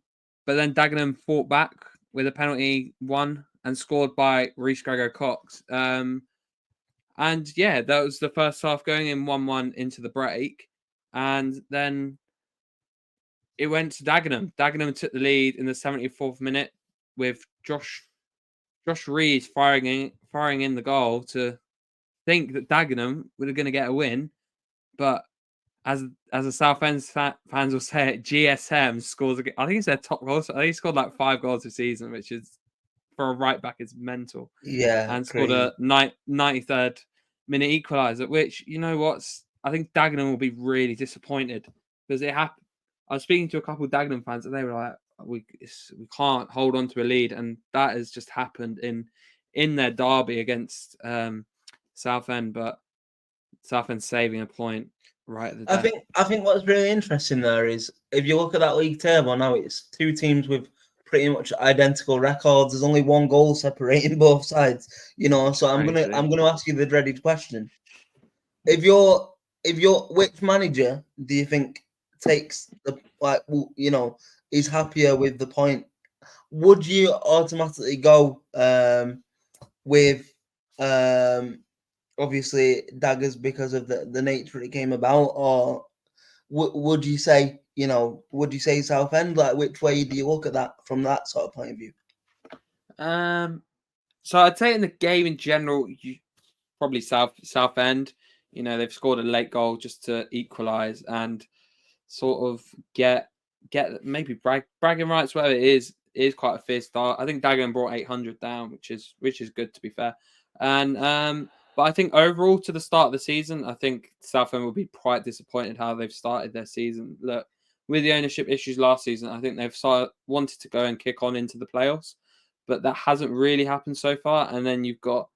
Speaker 2: but then Dagenham fought back with a penalty, won, and scored by Reece Grego Cox. And yeah, that was the first half, going in 1-1 into the break, and then it went to Dagenham. Dagenham took the lead in the 74th minute with Josh Reed firing in the goal to think that Dagenham were going to get a win, but as a Southend fans will say it, GSM scores. I think it's their top goal. I think he scored like 5 goals this season, which is, for a right back, is mental.
Speaker 1: Yeah,
Speaker 2: And scored
Speaker 1: crazy.
Speaker 2: a 93rd minute equaliser, which, you know what, I think Dagenham will be really disappointed, because it happened. I was speaking to a couple of Dagenham fans, and they were like, we can't hold on to a lead, and that has just happened in their derby against Southend, but Southend saving a point right at the death.
Speaker 1: I think what's really interesting there is, if you look at that league table now, it's 2 teams with pretty much identical records. There's only 1 goal separating both sides, So I'm
Speaker 2: Crazy.
Speaker 1: gonna ask you the dreaded question: if you're which manager do you think takes the is happier with the point? Would you automatically go with obviously Daggers because of the nature it came about, or would you say Southend? Like, which way do you look at that from that sort of point of view?
Speaker 2: So I'd say in the game in general, you probably Southend. They've scored a late goal just to equalise and sort of get maybe bragging rights, whatever it is quite a fierce start. I think Dagenham brought 800 down, which is good to be fair. And but I think overall to the start of the season, I think Southend will be quite disappointed how they've started their season. Look, with the ownership issues last season, I think they've wanted to go and kick on into the playoffs, but that hasn't really happened so far. And then you've got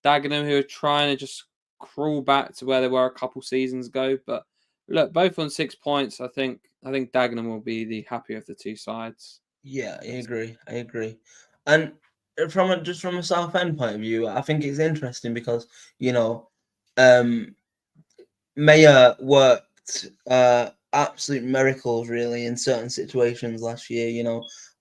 Speaker 2: Dagenham who are trying to just crawl back to where they were a couple seasons ago. But look, both on 6 points. I think Dagenham will be the happier of the two sides.
Speaker 1: Yeah, I agree. And from a Southend point of view, I think it's interesting because Mayer worked absolute miracles really in certain situations last year,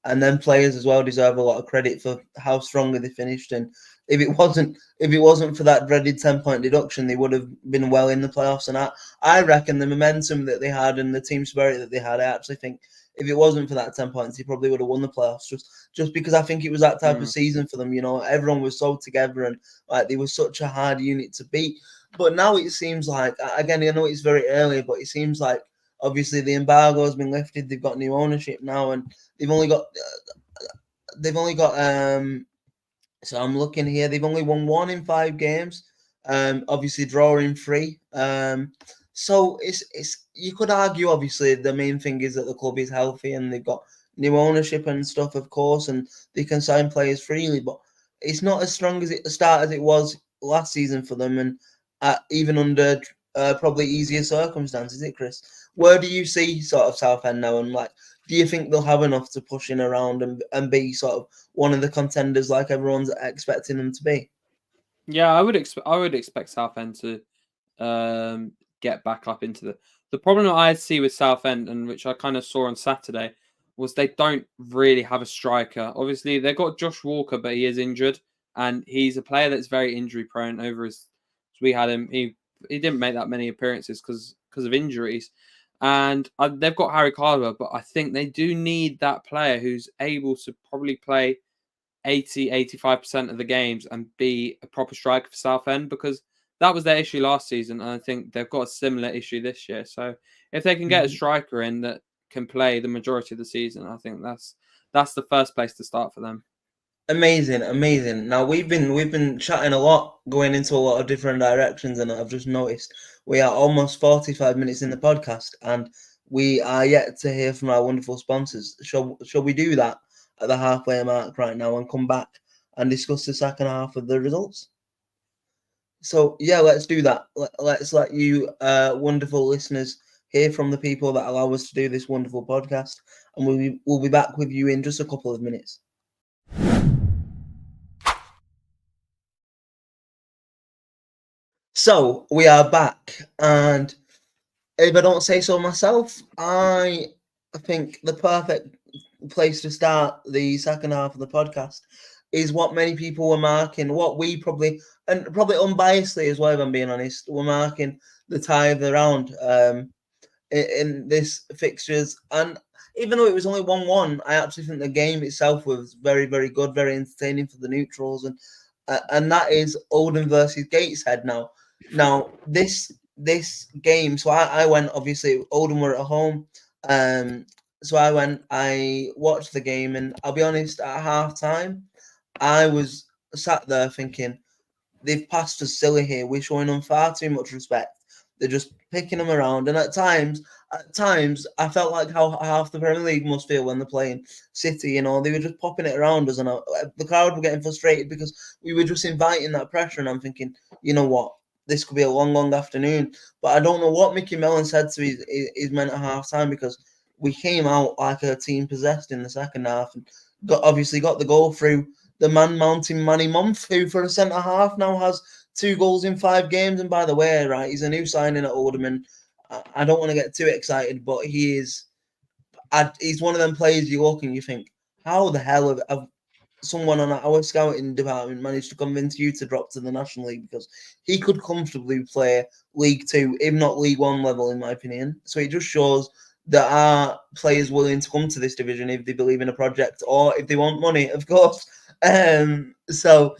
Speaker 1: and then players as well deserve a lot of credit for how strongly they finished. And if it wasn't for that dreaded 10-point deduction, they would have been well in the playoffs. And I reckon the momentum that they had and the team spirit that they had, I actually think if it wasn't for that 10 points, they probably would have won the playoffs. Just because I think it was that type of season for them. Everyone was so together and like they were such a hard unit to beat. But now it seems like, again, I know it's very early, but it seems like obviously the embargo has been lifted. They've got new ownership now, and they've only got. So I'm looking here. They've only won 1 in 5 games. Obviously drawing 3. So it's you could argue obviously the main thing is that the club is healthy and they've got new ownership and stuff, of course, and they can sign players freely, but it's not as strong as a start as it was last season for them, and even under probably easier circumstances, is it, Chris? Where do you see sort of Southend now, and like, do you think they'll have enough to push in around and be sort of one of the contenders like everyone's expecting them to be?
Speaker 2: Yeah, I would expect Southend to get back up into the problem that I see with Southend, and which I kind of saw on Saturday, was they don't really have a striker. Obviously, they've got Josh Walker, but he is injured, and he's a player that's very injury prone. We had him, he didn't make that many appearances because of injuries, and they've got Harry Cardwell, but I think they do need that player who's able to probably play 85% of the games and be a proper striker for Southend, because that was their issue last season, and I think they've got a similar issue this year. So if they can get a striker in that can play the majority of the season, I think that's the first place to start for them.
Speaker 1: Amazing. Now we've been chatting a lot, going into a lot of different directions, and I've just noticed we are almost 45 minutes in the podcast, and we are yet to hear from our wonderful sponsors. Shall we do that at the halfway mark right now and come back and discuss the second half of the results? So yeah, let's do that. Let's let you wonderful listeners hear from the people that allow us to do this wonderful podcast, and we'll be back with you in just a couple of minutes. So we are back, and if I don't say so myself, I think the perfect place to start the second half of the podcast is what many people were marking, what we probably unbiasedly as well, if I'm being honest, were marking the tie of the round in this fixtures. And even though it was only 1-1, I actually think the game itself was very, very good, very entertaining for the neutrals, and that is Oldham versus Gateshead. Now this game, so I went, obviously Oldham were at home, so I watched the game, and I'll be honest, at half time I was sat there thinking, they've passed us silly here. We're showing them far too much respect. They're just picking them around, and at times, I felt like how half the Premier League must feel when they're playing City. They were just popping it around us, and the crowd were getting frustrated because we were just inviting that pressure. And I'm thinking, you know what, this could be a long, long afternoon. But I don't know what Mickey Mellon said to his men at half time, because we came out like a team possessed in the second half, and obviously got the goal through the man mounting Manny Month, who for a centre half now has 2 goals in 5 games. And by the way, right, he's a new signing at Oldham, and I don't want to get too excited, but he's one of them players you look and you think, how the hell have someone on our scouting department managed to convince you to drop to the National League? Because he could comfortably play League Two, if not League One level, in my opinion. So it just shows that our players willing to come to this division if they believe in a project or if they want money, of course. So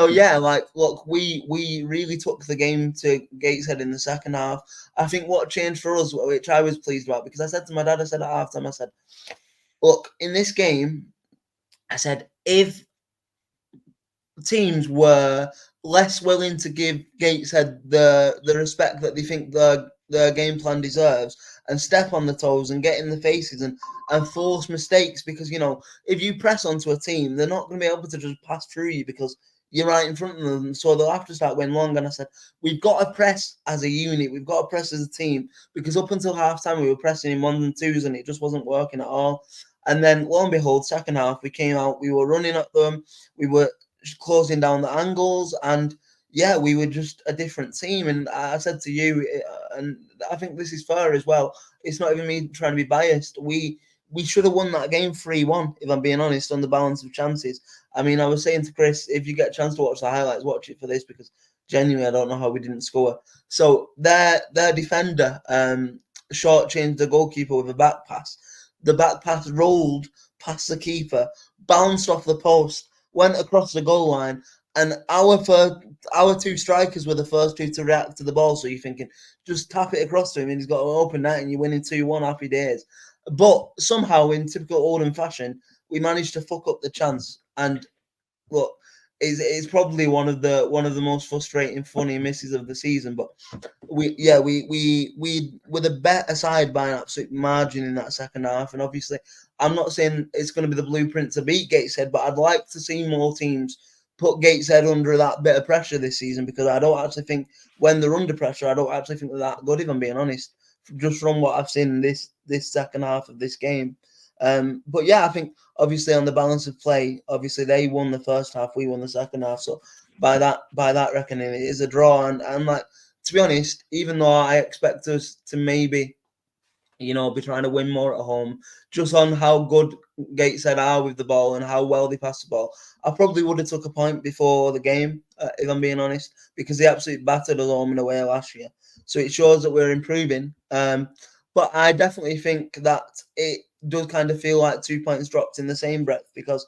Speaker 1: yeah, like, look, we really took the game to Gateshead in the second half. I think what changed for us, which I was pleased about, because I said to my dad, I said at halftime, I said, look, in this game, I said, if teams were less willing to give Gateshead the respect that they think their game plan deserves and step on the toes and get in the faces and force mistakes, because, you know, if you press onto a team, they're not going to be able to just pass through you because you're right in front of them, so they'll have to start going long. And I said, we've got to press as a unit, we've got to press as a team, because up until half-time we were pressing in ones and twos and it just wasn't working at all. And then, lo and behold, second half, we came out, we were running at them, we were closing down the angles, and yeah, we were just a different team. And I said to you, and I think this is fair as well, it's not even me trying to be biased, we should have won that game 3-1, if I'm being honest, on the balance of chances. I mean, I was saying to Chris, if you get a chance to watch the highlights, watch it for this, because genuinely I don't know how we didn't score. So their defender shortchanged the goalkeeper with a back pass. The back pass rolled past the keeper, bounced off the post, went across the goal line, and our 2 strikers were the first 2 to react to the ball. So you're thinking, just tap it across to him, and he's got an open net, and you're winning 2-1. Happy days. But somehow, in typical Oldham fashion, we managed to fuck up the chance. And look, it's probably one of the most frustrating, funny misses of the season. But we were the better side by an absolute margin in that second half. And obviously, I'm not saying it's going to be the blueprint to beat Gateshead, but I'd like to see more teams put Gateshead under that bit of pressure this season, because I don't actually think when they're under pressure, I don't actually think they're that good, if I'm being honest, just from what I've seen in this second half of this game. But yeah, I think obviously on the balance of play, obviously they won the first half, we won the second half. So by that reckoning, it is a draw. And like, to be honest, even though I expect us to maybe, you know, be trying to win more at home, just on how good Gateshead are with the ball and how well they pass the ball, I probably would have took a point before the game, if I'm being honest, because they absolutely battered us home and away last year. So it shows that we're improving. But I definitely think that it does kind of feel like 2 points dropped in the same breath, because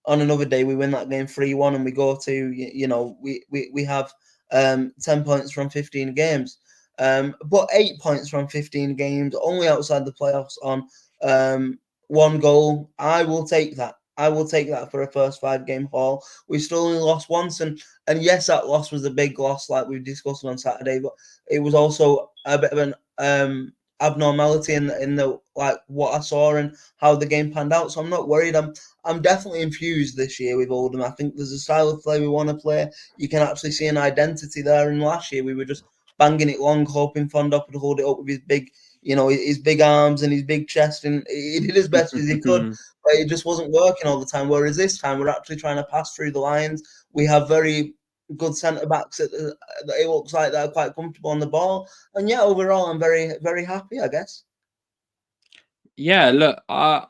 Speaker 1: on another day we win that game 3-1 and we go to, you know, we have 10 points from 15 games. But 8 points from 15 games, only outside the playoffs on 1 goal. I will take that. I will take that for a first 5-game haul. We still only lost once, and yes, that loss was a big loss, like we discussed on Saturday, but it was also a bit of an abnormality in the like what I saw and how the game panned out. So I'm not worried. I'm definitely infused this year with Oldham. I think there's a style of play we want to play. You can actually see an identity there. And last year we were just banging it long, hoping Fondop would hold it up with his big, you know, his big arms and his big chest, and he did as best as he could, but it just wasn't working all the time. Whereas this time we're actually trying to pass through the lines. We have very good centre backs that it looks like they're quite comfortable on the ball, and yeah, overall I'm very, very happy, I guess.
Speaker 2: Yeah, look, I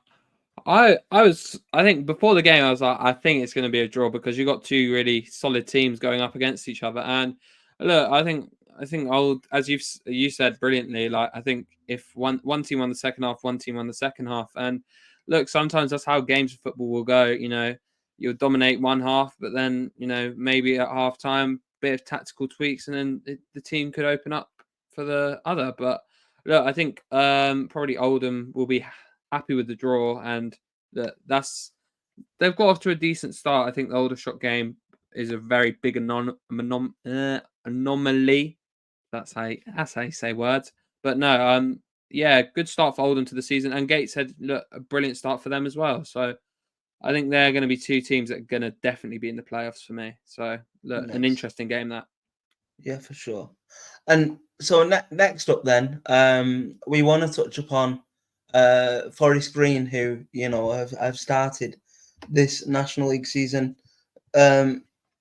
Speaker 2: think before the game I was like, I think it's going to be a draw, because you got 2 really solid teams going up against each other. And look, I think as you said brilliantly, like, I think if one team won the second half, one team won the second half. And look, sometimes that's how games of football will go. You know, you'll dominate one half, but then, you know, maybe at half time, bit of tactical tweaks, and then the team could open up for the other. But look, I think probably Oldham will be happy with the draw, and they've got off to a decent start. I think the Aldershot game is a very big anomaly. That's how you say words. But no, yeah, good start for Oldham to the season, and Gateshead, look, a brilliant start for them as well. So I think they're going to be 2 teams that are going to definitely be in the playoffs for me. So look, an
Speaker 1: Nice.
Speaker 2: interesting game that.
Speaker 1: Yeah, for sure. And so next up then, we want to touch upon Forest Green, who, you know, have started this National League season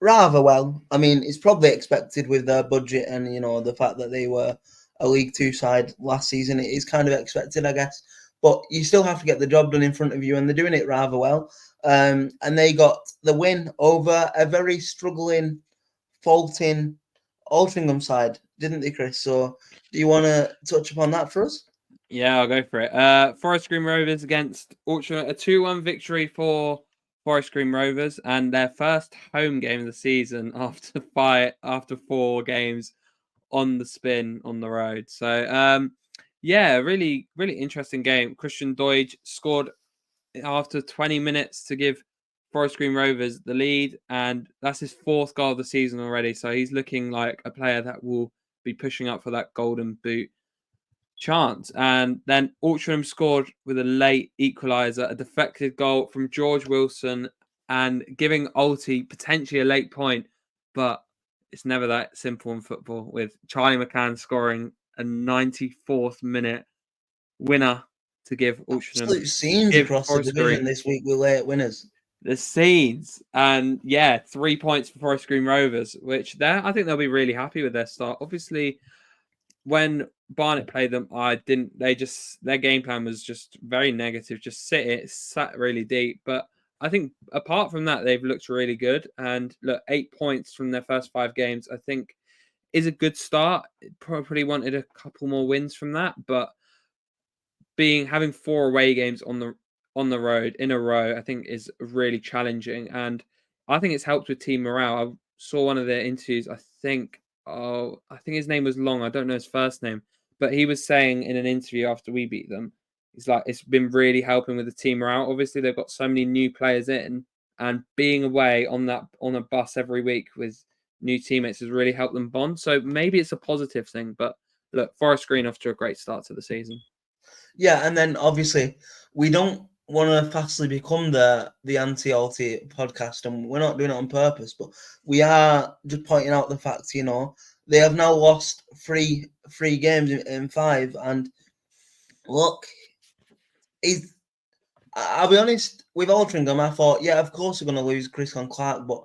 Speaker 1: rather well. I mean, it's probably expected with their budget and, you know, the fact that they were a League Two side last season. It is kind of expected, I guess. But you still have to get the job done in front of you, and they're doing it rather well. And they got the win over a very struggling, faulting Altrincham side, didn't they, Chris? So do you want to touch upon that for us?
Speaker 2: Yeah, I'll go for it. Forest Green Rovers against Altrincham, a 2-1 victory for Forest Green Rovers, and their first home game of the season after 4 games on the spin on the road. So yeah, really, really interesting game. Christian Deutsch scored after 20 minutes to give Forest Green Rovers the lead, and that's his 4th goal of the season already. So he's looking like a player that will be pushing up for that golden boot chance. And then Altrincham scored with a late equaliser, a deflected goal from George Wilson, and giving Alti potentially a late point, but it's never that simple in football, with Charlie McCann scoring a 94th minute winner to give Altrincham,
Speaker 1: Absolute scenes
Speaker 2: give
Speaker 1: across the
Speaker 2: Forest
Speaker 1: division
Speaker 2: Green
Speaker 1: this week with late winners.
Speaker 2: the scenes. And yeah, 3 points for Forest Green Rovers, which I think they'll be really happy with their start. Obviously, when Barnet played them, their game plan was just very negative. Just sat really deep. But I think apart from that, they've looked really good. And look, 8 points from their first 5 games, I think, is a good start. Probably wanted a couple more wins from that, but having 4 away games on the road in a row, I think is really challenging, and I think it's helped with team morale. I saw one of their interviews. I think his name was Long. I don't know his first name, but he was saying in an interview after we beat them, he's like, it's been really helping with the team morale. Obviously, they've got so many new players in, and being away on a bus every week with new teammates has really helped them bond. So maybe it's a positive thing. But look, Forest Green off to a great start to the season.
Speaker 1: Yeah, and then obviously we don't want to fastly become the anti-Alti podcast, and we're not doing it on purpose, but we are just pointing out the fact, you know, they have now lost three games in 5, and look, I'll be honest, with Altrincham, I thought, yeah, of course they're going to lose Chris Clark, but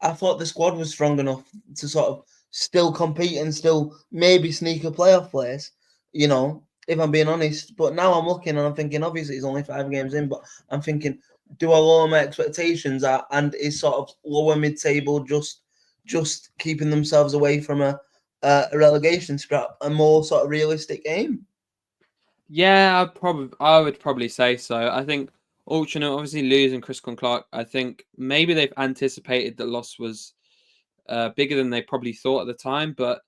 Speaker 1: I thought the squad was strong enough to sort of still compete and still maybe sneak a playoff place, you know, if I'm being honest. But now I'm looking and I'm thinking, obviously, it's only 5 games in, but I'm thinking, do I lower my expectations and is sort of lower mid-table just keeping themselves away from a relegation scrap, a more sort of realistic aim?
Speaker 2: Yeah, I would probably say so. I think Altrincham obviously losing Chris Clark. I think maybe they've anticipated the loss was bigger than they probably thought at the time. But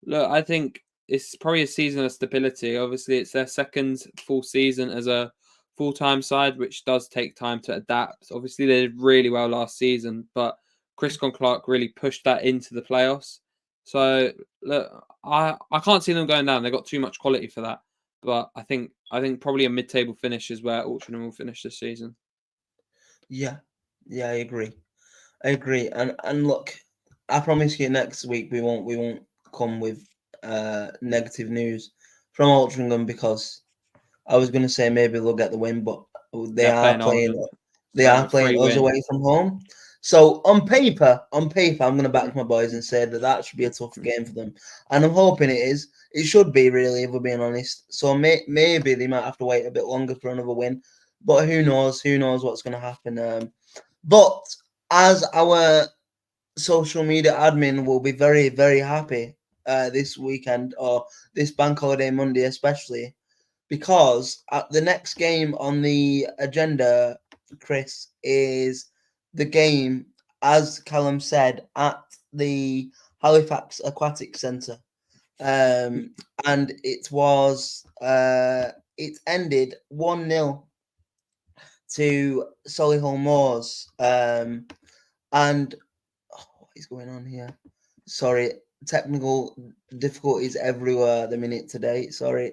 Speaker 2: look, I think it's probably a season of stability. Obviously, it's their second full season as a full-time side, which does take time to adapt. Obviously, they did really well last season, but Chris Clark really pushed that into the playoffs. So look, I can't see them going down. They've got too much quality for that. But I think probably a mid-table finish is where Altrincham will finish this season.
Speaker 1: Yeah, I agree. And look, I promise you next week we won't come with negative news from Altrincham, because I was going to say maybe they'll get the win, but they
Speaker 2: They're
Speaker 1: are
Speaker 2: playing
Speaker 1: playing
Speaker 2: Oldham.
Speaker 1: they
Speaker 2: So
Speaker 1: are
Speaker 2: a
Speaker 1: playing
Speaker 2: free
Speaker 1: us
Speaker 2: win.
Speaker 1: away from home. So on paper, I'm going to back my boys and say that should be a tough game for them, and I'm hoping it is. It should be, really, if we're being honest. So maybe they might have to wait a bit longer for another win, but who knows? Who knows what's going to happen? But as our social media admin will be very, very happy this weekend, or this bank holiday Monday especially, because the next game on the agenda, Chris, is the game, as Callum said, at the Halifax Aquatic Centre. And it ended 1-0 to Solihull Moors. And what is going on here? Sorry, technical difficulties everywhere at the minute today. Sorry,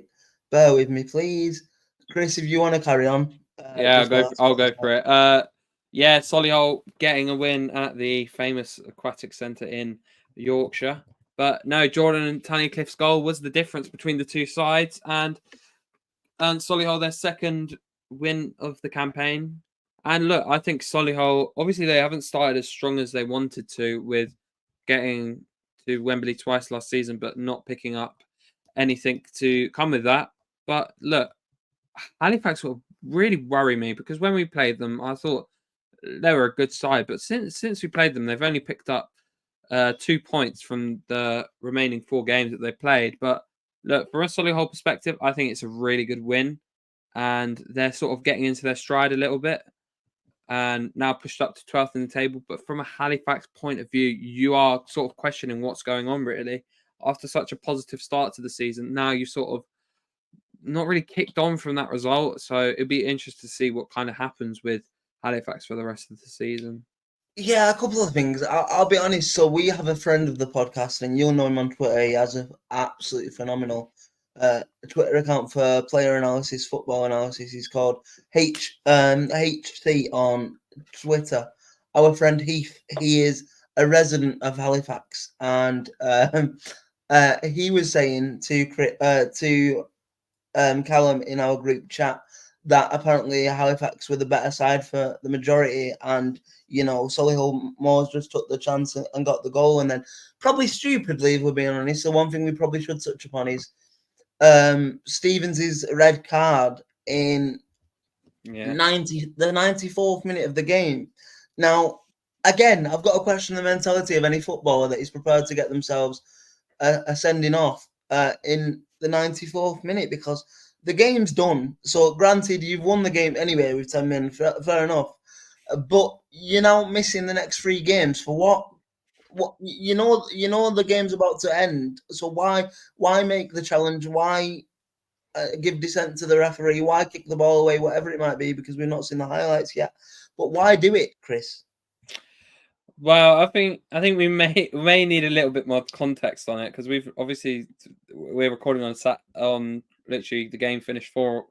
Speaker 1: bear with me, please. Chris, if you want to carry on,
Speaker 2: Yeah,
Speaker 1: just while
Speaker 2: I'll go for it. Yeah, Solihull getting a win at the famous Aquatic Centre in Yorkshire. But no, Jordan and Tunnicliffe's goal was the difference between the two sides, and Solihull their second win of the campaign. And look, I think Solihull, obviously they haven't started as strong as they wanted to with getting to Wembley twice last season, but not picking up anything to come with that. But look, Halifax will really worry me because when we played them, I thought they were a good side. But since we played them, they've only picked up 2 points from the remaining 4 games that they played. But look, from a Solihull perspective, I think it's a really good win. And they're sort of getting into their stride a little bit and now pushed up to 12th in the table. But from a Halifax point of view, you are sort of questioning what's going on, really. After such a positive start to the season, now you sort of not really kicked on from that result. So it'd be interesting to see what kind of happens with Halifax for the rest of the season.
Speaker 1: Yeah, a couple of things. I'll be honest. So we have a friend of the podcast, and you'll know him on Twitter. He has an absolutely phenomenal Twitter account for player analysis, football analysis. He's called HC on Twitter. Our friend Heath, he is a resident of Halifax, and he was saying to Callum in our group chat that apparently Halifax were the better side for the majority, and Solihull Moors just took the chance and got the goal, and then probably stupidly, if we're being honest. The one thing we probably should touch upon is Stevens' red card in the 94th minute of the game. Now, again, I've got to question the mentality of any footballer that is prepared to get themselves a sending off in the 94th minute, because the game's done. So granted, you've won the game anyway with 10 men, fair enough. But you're now missing the next 3 games for what? What the game's about to end. So why make the challenge? Why give dissent to the referee? Why kick the ball away? Whatever it might be, because we've not seen the highlights yet. But why do it, Chris?
Speaker 2: Well, I think we may need a little bit more context on it because we're recording on literally the game finished 4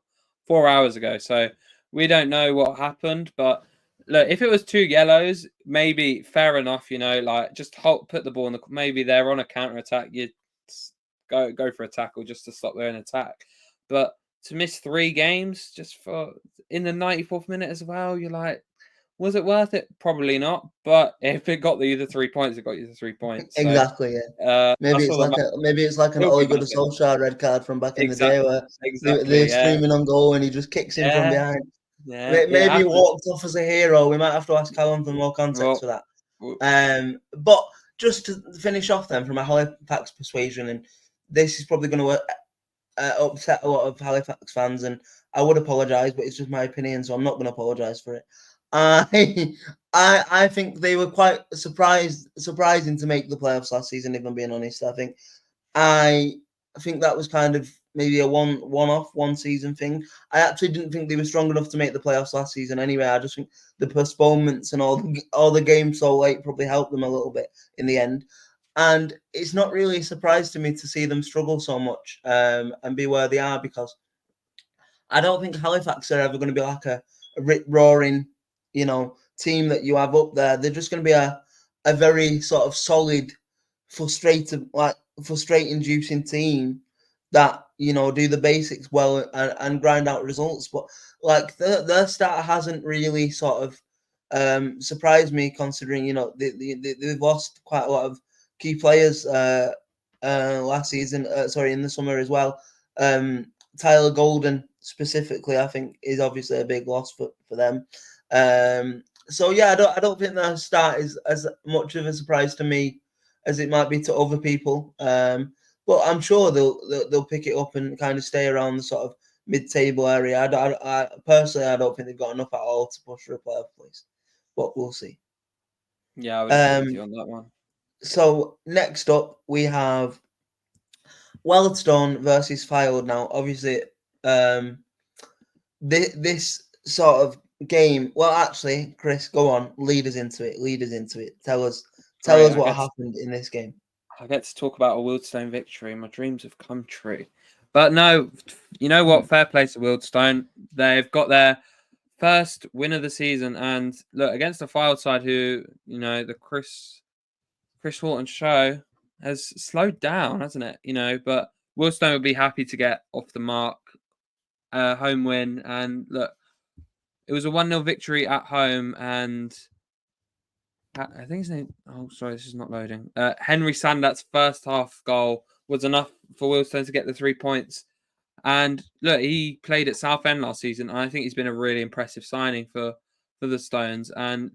Speaker 2: hours ago, so we don't know what happened. But look, if it was 2 yellows, maybe fair enough. Like just put the ball in maybe they're on a counter attack. You go for a tackle just to stop their own attack. But to miss 3 games just for in the 94th minute as well, you're like, was it worth it? Probably not. But if it got you the 3 points, it got you the 3 points. So,
Speaker 1: Exactly. Yeah. Maybe it's like an Ole Gunnar Solskjaer red card from back in the day where they're screaming on goal and he just kicks in from behind.
Speaker 2: Yeah,
Speaker 1: maybe he walked off as a hero. We might have to ask Callum for more context for that. But just to finish off then, from a Halifax persuasion, and this is probably going to upset a lot of Halifax fans, and I would apologise, but it's just my opinion, so I'm not going to apologise for it. I think they were quite surprising to make the playoffs last season, if I'm being honest. I think that was kind of maybe a one-off, one-season thing. I actually didn't think they were strong enough to make the playoffs last season anyway. I just think the postponements and all the games so late probably helped them a little bit in the end. And it's not really a surprise to me to see them struggle so much and be where they are, because I don't think Halifax are ever going to be like a rip-roaring, team that you have up there. They're just going to be a very sort of solid, frustrate-inducing team that do the basics well and grind out results. But like their start hasn't really sort of surprised me, considering they've lost quite a lot of key players last season. In the summer as well. Tyler Golden specifically, I think, is obviously a big loss for them. So yeah, I don't think their start is as much of a surprise to me as it might be to other people. But I'm sure they'll pick it up and kind of stay around the sort of mid-table area. I personally, I don't think they've got enough at all to push for a playoff place, but we'll see.
Speaker 2: Yeah, I would agree with you on that one.
Speaker 1: So next up, we have Wealdstone versus Fylde. Now, obviously, this sort of game. Well, actually, Chris, go on. Lead us into it. Tell us what happened in this game.
Speaker 2: I get to talk about a Wealdstone victory. My dreams have come true. But no, you know what? Fair play to Wealdstone. They've got their first win of the season, and look, against a Fylde side who, the Chris Wharton show has slowed down, hasn't it? But Wealdstone would be happy to get off the mark, home win, and look, it was a 1-0 victory at home, and I think his name. Oh, sorry, this is not loading. Henry Sandat's first half goal was enough for Wealdstone to get the 3 points. And look, he played at Southend last season, and I think he's been a really impressive signing for the Stones. And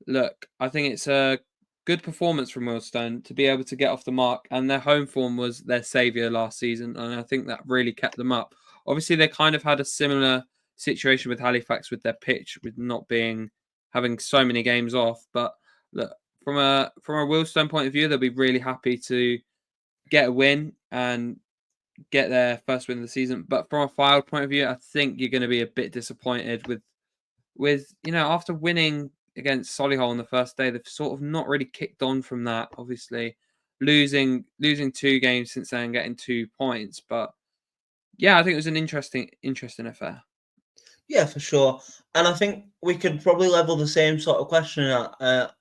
Speaker 2: look, I think it's a good performance from Wealdstone to be able to get off the mark. And their home form was their saviour last season, and I think that really kept them up. Obviously, they kind of had a similar situation with Halifax with their pitch, with not having so many games off. But look, from a Wealdstone point of view, they'll be really happy to get a win and get their first win of the season. But from a Fylde point of view, I think you're going to be a bit disappointed with after winning against Solihull on the first day, they've sort of not really kicked on from that. Obviously, losing 2 games since then, getting 2 points. But yeah, I think it was an interesting affair.
Speaker 1: Yeah, for sure. And I think we could probably level the same sort of question at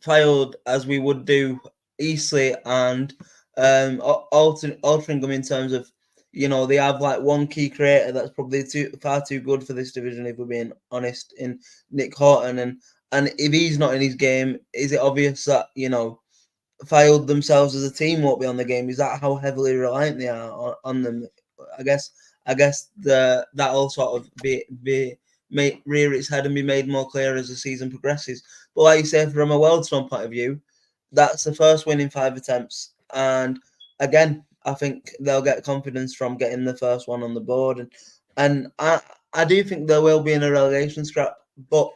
Speaker 1: Fylde as we would do Eastleigh and Altrincham in terms of, they have like one key creator that's probably far too good for this division, if we're being honest, in Nick Horton. And if he's not in his game, is it obvious that, Fylde themselves as a team won't be on the game? Is that how heavily reliant they are on them? I guess that will sort of rear its head and be made more clear as the season progresses. But like you say, from a Wealdstone point of view, that's the first win in 5 attempts, and again, I think they'll get confidence from getting the first one on the board, and I do think there will be in a relegation scrap. But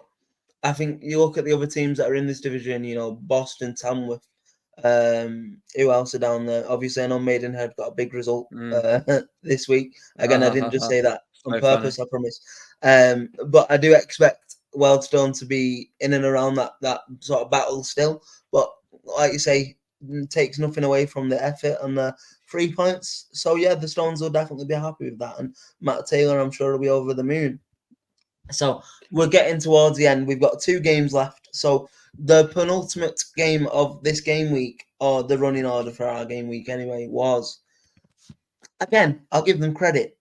Speaker 1: I think you look at the other teams that are in this division, Boston, Tamworth, who else are down there? Obviously, I know Maidenhead got a big result this week. Again, I didn't just say that on purpose, I promise. But I do expect Wealdstone to be in and around that sort of battle still. But like you say, takes nothing away from the effort and the 3 points. So yeah, the Stones will definitely be happy with that, and Matt Taylor, I'm sure, will be over the moon. So we're getting towards the end. We've got 2 games left. So the penultimate game of this game week, or the running order for our game week anyway, was, again, I'll give them credit,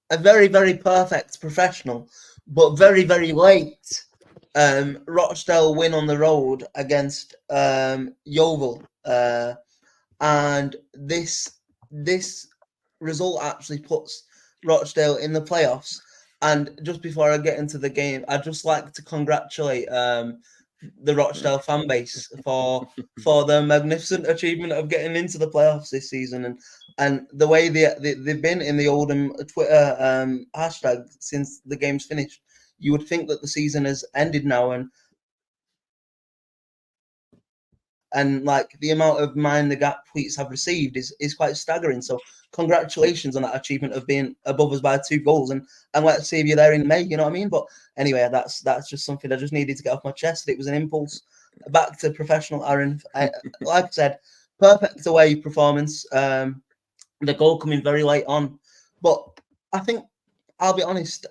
Speaker 1: a very, very perfect professional, but very, very late Rochdale win on the road against Yeovil. And this result actually puts Rochdale in the playoffs. And just before I get into the game, I'd just like to congratulate the Rochdale fan base for their magnificent achievement of getting into the playoffs this season, and the way they've been in the Oldham Twitter hashtag since the game's finished. You would think that the season has ended now, and like the amount of Mind the Gap tweets I've received is quite staggering. So congratulations on that achievement of being above us by 2 goals, and let's see if you're there in May, you know what I mean? But anyway, that's just something I just needed to get off my chest. It was an impulse. Back to professional Aaron. Like I said, perfect away performance. The goal coming very late on. But I think, I'll be honest,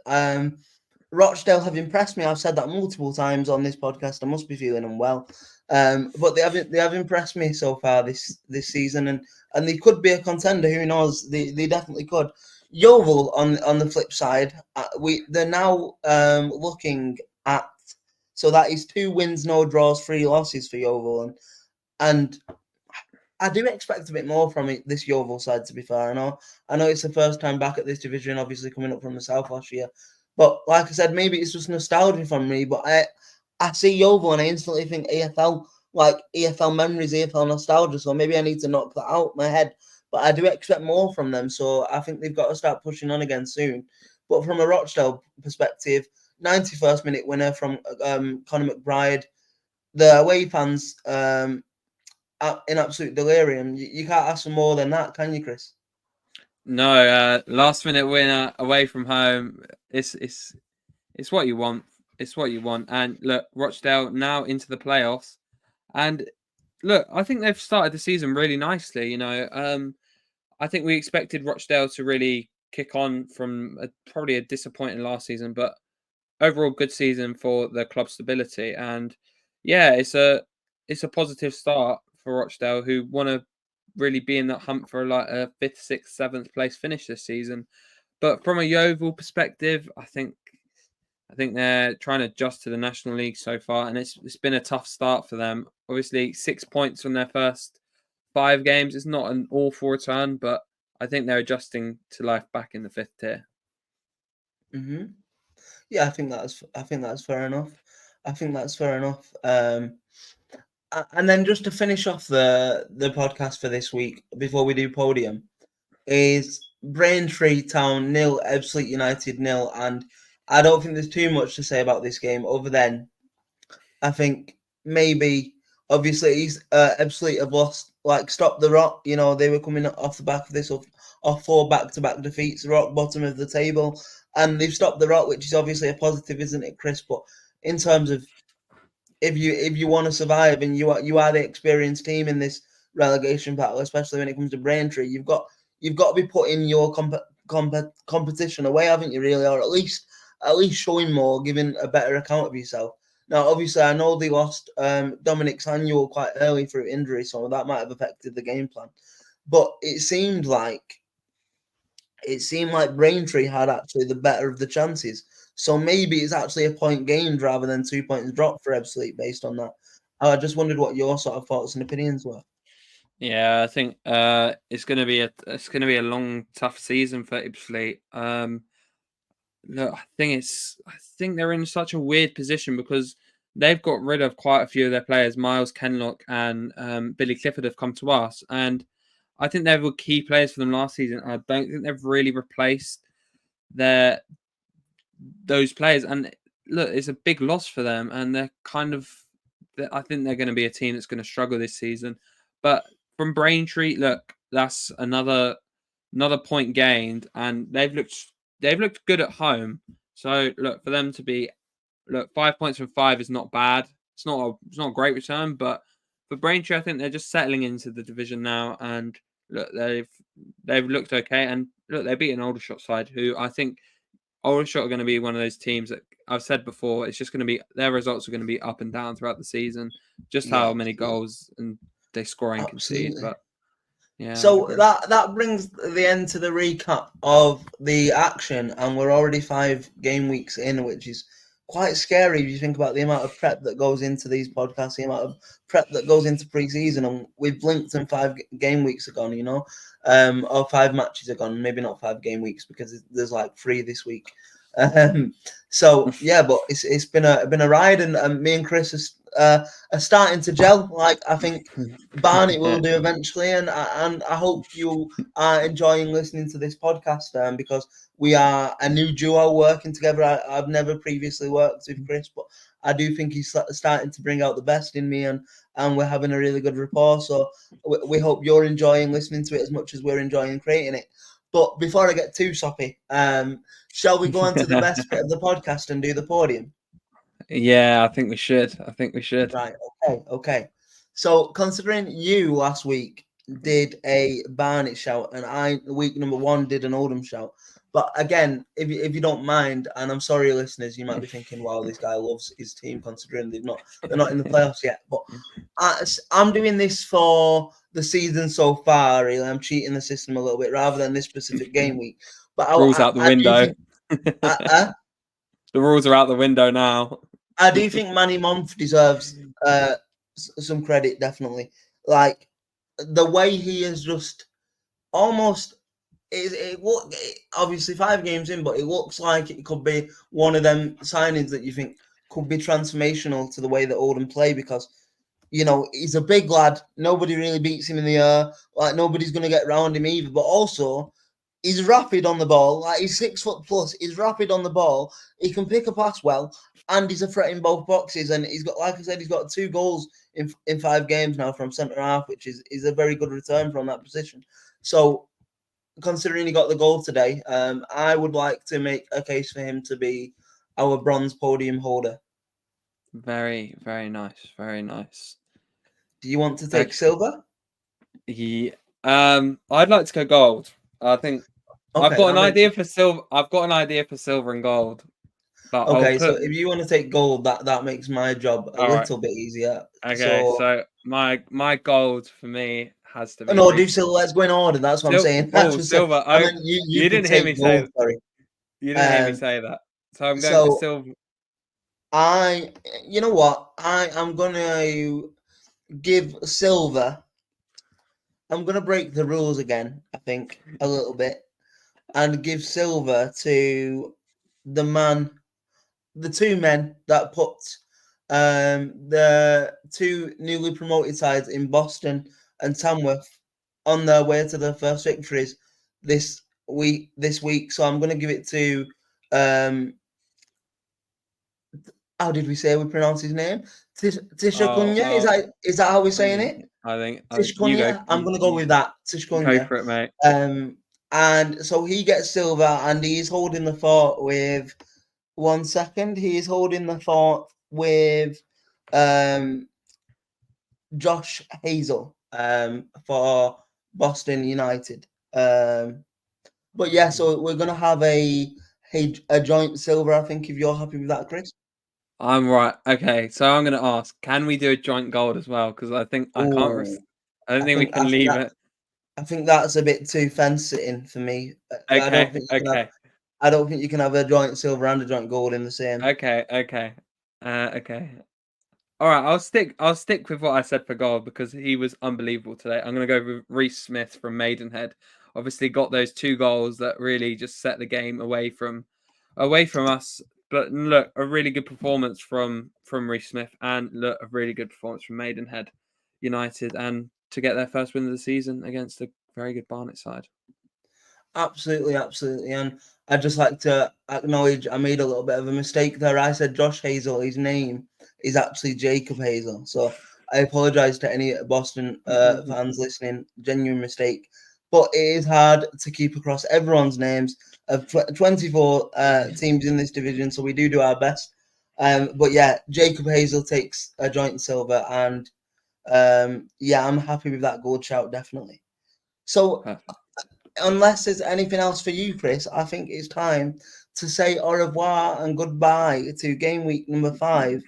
Speaker 1: Rochdale have impressed me. I've said that multiple times on this podcast. I must be feeling unwell. But they have impressed me so far this season, and they could be a contender. Who knows? They definitely could. Yeovil on the flip side, they're now looking at, so that is 2 wins, no draws, 3 losses for Yeovil, and I do expect a bit more from this Yeovil side. To be fair, I know it's the first time back at this division, obviously coming up from the south last year, but like I said, maybe it's just nostalgia from me. But I see Yeovil and I instantly think EFL, like EFL memories, EFL nostalgia. So maybe I need to knock that out of my head. But I do expect more from them. So I think they've got to start pushing on again soon. But from a Rochdale perspective, 91st minute winner from Conor McBride. The away fans in absolute delirium. You can't ask for more than that, can you, Chris?
Speaker 2: No, last minute winner away from home. It's what you want. It's what you want. And look, Rochdale now into the playoffs. And look, I think they've started the season really nicely. I think we expected Rochdale to really kick on from probably a disappointing last season, but overall good season for the club stability. And yeah, it's a positive start for Rochdale, who want to really be in that hunt for like a 5th, 6th, 7th place finish this season. But from a Yeovil perspective, I think I think they're trying to adjust to the National League so far, and it's been a tough start for them. Obviously, 6 points from their first 5 games is not an awful return, but I think they're adjusting to life back in the 5th tier.
Speaker 1: Mm-hmm. Yeah, I think that's fair enough. I think that's fair enough. And then just to finish off the podcast for this week before we do podium is Braintree Town 0, Ebbsfleet United 0, and I don't think there's too much to say about this game other than I think maybe obviously Ebbsfleet have lost, like, stopped the rot. You know, they were coming off the back of this off 4 back-to-back defeats, rock bottom of the table, and they've stopped the rot, which is obviously a positive, isn't it, Chris? But in terms of if you want to survive and you are the experienced team in this relegation battle, especially when it comes to Braintree, you've got to be putting your competition away, haven't you? Really, or at least showing more, giving a better account of yourself. Now, obviously, I know they lost Dominic Samuel quite early through injury, so that might have affected the game plan. But it seemed like Braintree had actually the better of the chances. So maybe it's actually a point gained rather than 2 points dropped for Ebbsfleet based on that. I just wondered what your sort of thoughts and opinions were.
Speaker 2: Yeah, I think it's going to be a long, tough season for Ebbsfleet. Look, I think they're in such a weird position because they've got rid of quite a few of their players. Miles Kenlock and Billy Clifford have come to us, and I think they were key players for them last season. I don't think they've really replaced those players, and look, it's a big loss for them, and they're I think they're going to be a team that's going to struggle this season. But from Braintree, look, that's another point gained, and they've looked good at home. So look, for them to be 5 points from 5 is not bad. It's not a great return, but for Braintree, I think they're just settling into the division now, and look, they've looked okay, and look, they beat an Aldershot side who I think Aldershot are going to be one of those teams that I've said before. It's just going to be their results are going to be up and down throughout the season, just how many goals and they score and concede. But yeah.
Speaker 1: So that brings the end to the recap of the action, and we're already 5 game weeks in, which is quite scary if you think about the amount of prep that goes into these podcasts, the amount of prep that goes into pre-season, and we've blinked and 5 game weeks are gone, or 5 matches are gone. Maybe not 5 game weeks because there's like 3 this week. So yeah, but it's been a ride, and me and Chris are starting to gel. Like I think Barnet will do eventually, and I hope you are enjoying listening to this podcast because we are a new duo working together. I've never previously worked with Chris, but I do think he's starting to bring out the best in me, and we're having a really good rapport. So we hope you're enjoying listening to it as much as we're enjoying creating it. But before I get too soppy, shall we go on to the best bit of the podcast and do the podium?
Speaker 2: Yeah, I think we should.
Speaker 1: Right. Okay. So considering you last week did a Barnet shout, and I week number 1 did an Oldham shout. But again, if you don't mind, and I'm sorry, listeners, you might be thinking, "Wow, this guy loves his team," considering they're not in the playoffs yet. But I'm doing this for the season so far. Really, I'm cheating the system a little bit rather than this specific game week. But
Speaker 2: rules out the window. The rules are out the window now.
Speaker 1: I do think Manny Month deserves some credit, definitely. Like the way he has just almost. Obviously 5 games in, but it looks like it could be one of them signings that you think could be transformational to the way that Oldham play, because he's a big lad. Nobody really beats him in the air. Like nobody's going to get round him either. But also, he's rapid on the ball. Like he's 6 foot plus. He's rapid on the ball. He can pick a pass well, and he's a threat in both boxes. And he's got, like I said, he's got 2 goals in 5 games now from centre half, which is a very good return from that position. So, considering he got the goal today, I would like to make a case for him to be our bronze podium holder.
Speaker 2: Very, very nice. Very nice.
Speaker 1: Do you want to take silver?
Speaker 2: Yeah. I'd like to go gold. I think I've got an idea for silver. I've got an idea for silver and gold. But
Speaker 1: so if you want to take gold, that makes my job a little bit easier.
Speaker 2: Okay, so my gold for me has to be.
Speaker 1: No, do silver. Let's go in order. That's what I'm saying.
Speaker 2: Silver.
Speaker 1: I mean, you
Speaker 2: didn't hear me say.
Speaker 1: Sorry.
Speaker 2: You didn't hear me say that. So I'm going for silver.
Speaker 1: You know what? I am gonna give silver. I'm gonna break the rules again. I think a little bit, and give silver to the two men that put the two newly promoted sides in Boston and Tamworth on their way to their first victories this week. So I'm going to give it to how did we say we pronounce his name? Tisha Kunya. Is that how we're saying it?
Speaker 2: I think
Speaker 1: Tish
Speaker 2: you go.
Speaker 1: Kunya. I'm going to go with that. Tish Kunya.
Speaker 2: Go for it, mate.
Speaker 1: And so he gets silver, and he's holding the fort with. 1 second. He is holding the fort with Josh Hazel for Boston United. But yeah, so we're gonna have a joint silver. I think if you're happy with that, Chris.
Speaker 2: I'm right. Okay, so I'm going to ask: can we do a joint gold as well? Because I think I can't. I don't think we can leave it.
Speaker 1: I think that's a bit too fence sitting for me. I don't think. I don't think you can have a joint silver and a joint gold in the same.
Speaker 2: Okay. Okay. All right, I'll stick with what I said for gold because he was unbelievable today. I'm going to go with Reece Smith from Maidenhead. Obviously, got those 2 goals that really just set the game away from us. But look, a really good performance from Reece Smith, and look, a really good performance from Maidenhead United, and to get their first win of the season against a very good Barnet side.
Speaker 1: Absolutely, absolutely. And I'd just like to acknowledge I made a little bit of a mistake there. I said Josh Hazel. His name is actually Jacob Hazel. So I apologise to any Boston fans listening. Genuine mistake. But it is hard to keep across everyone's names of 24 teams in this division. So we do our best. But yeah, Jacob Hazel takes a joint silver. And yeah, I'm happy with that gold shout, definitely. So... Perfect. Unless there's anything else for you, Chris, I think it's time to say au revoir and goodbye to game week number 5.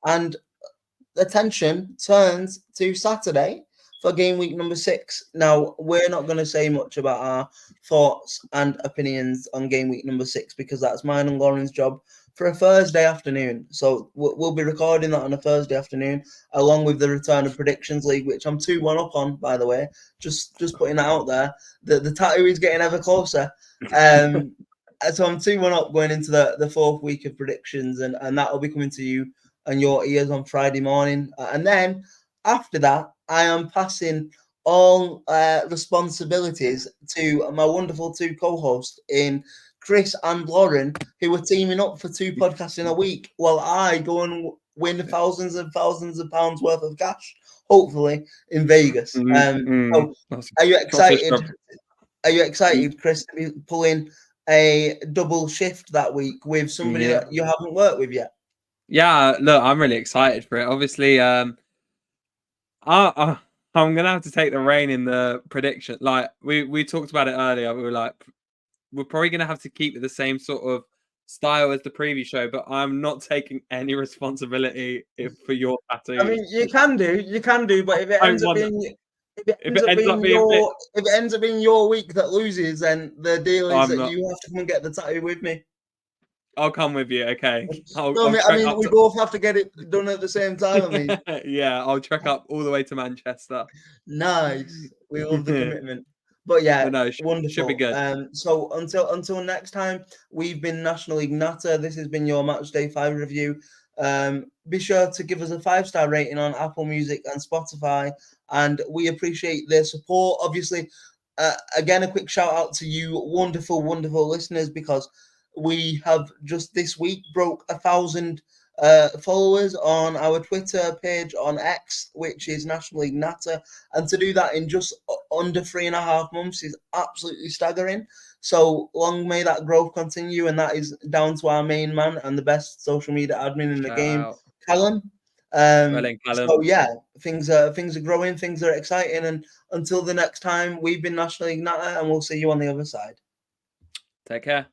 Speaker 1: And attention turns to Saturday for game week number 6. Now, we're not going to say much about our thoughts and opinions on game week number 6 because that's mine and Lauren's job for a Thursday afternoon. So we'll be recording that on a Thursday afternoon, along with the return of Predictions League, which I'm 2-1 up on, by the way. Just putting that out there. The tattoo is getting ever closer. So I'm 2-1 up going into the 4th week of predictions, and that will be coming to you and your ears on Friday morning. And then after that, I am passing all responsibilities to my wonderful 2 co-hosts in Chris and Lauren, who were teaming up for 2 podcasts in a week, while I go and win thousands and thousands of pounds worth of cash, hopefully, in Vegas. So are you excited? Are you excited, Chris, to be pulling a double shift that week with somebody that you haven't worked with yet?
Speaker 2: Yeah, look, I'm really excited for it. Obviously, I'm gonna have to take the reign in the prediction. Like we talked about it earlier. We were like, we're probably gonna have to keep the same sort of style as the previous show, but I'm not taking any responsibility for your tattoo.
Speaker 1: I mean, you can do, but if it ends up being your week that loses, then the deal is that you have to come and get the tattoo with me.
Speaker 2: I'll come with you, okay?
Speaker 1: We both have to get it done at the same time. I mean,
Speaker 2: yeah, I'll trek up all the way to Manchester.
Speaker 1: Nice, we love the commitment. But yeah, wonderful.
Speaker 2: Should be good.
Speaker 1: So until next time, we've been National League Natter. This has been your Match Day 5 review. Be sure to give us a 5-star rating on Apple Music and Spotify, and we appreciate their support. Obviously, again, a quick shout out to you, wonderful listeners, because we have just this week broke 1,000 followers on our Twitter page on X, which is National League Natter, and to do that in just under 3.5 months is absolutely staggering. So long may that growth continue, and that is down to our main man and the best social media admin in the game, Callum. So yeah, things are growing, things are exciting, and until the next time, we've been National League Natter, and we'll see you on the other side.
Speaker 2: Take care.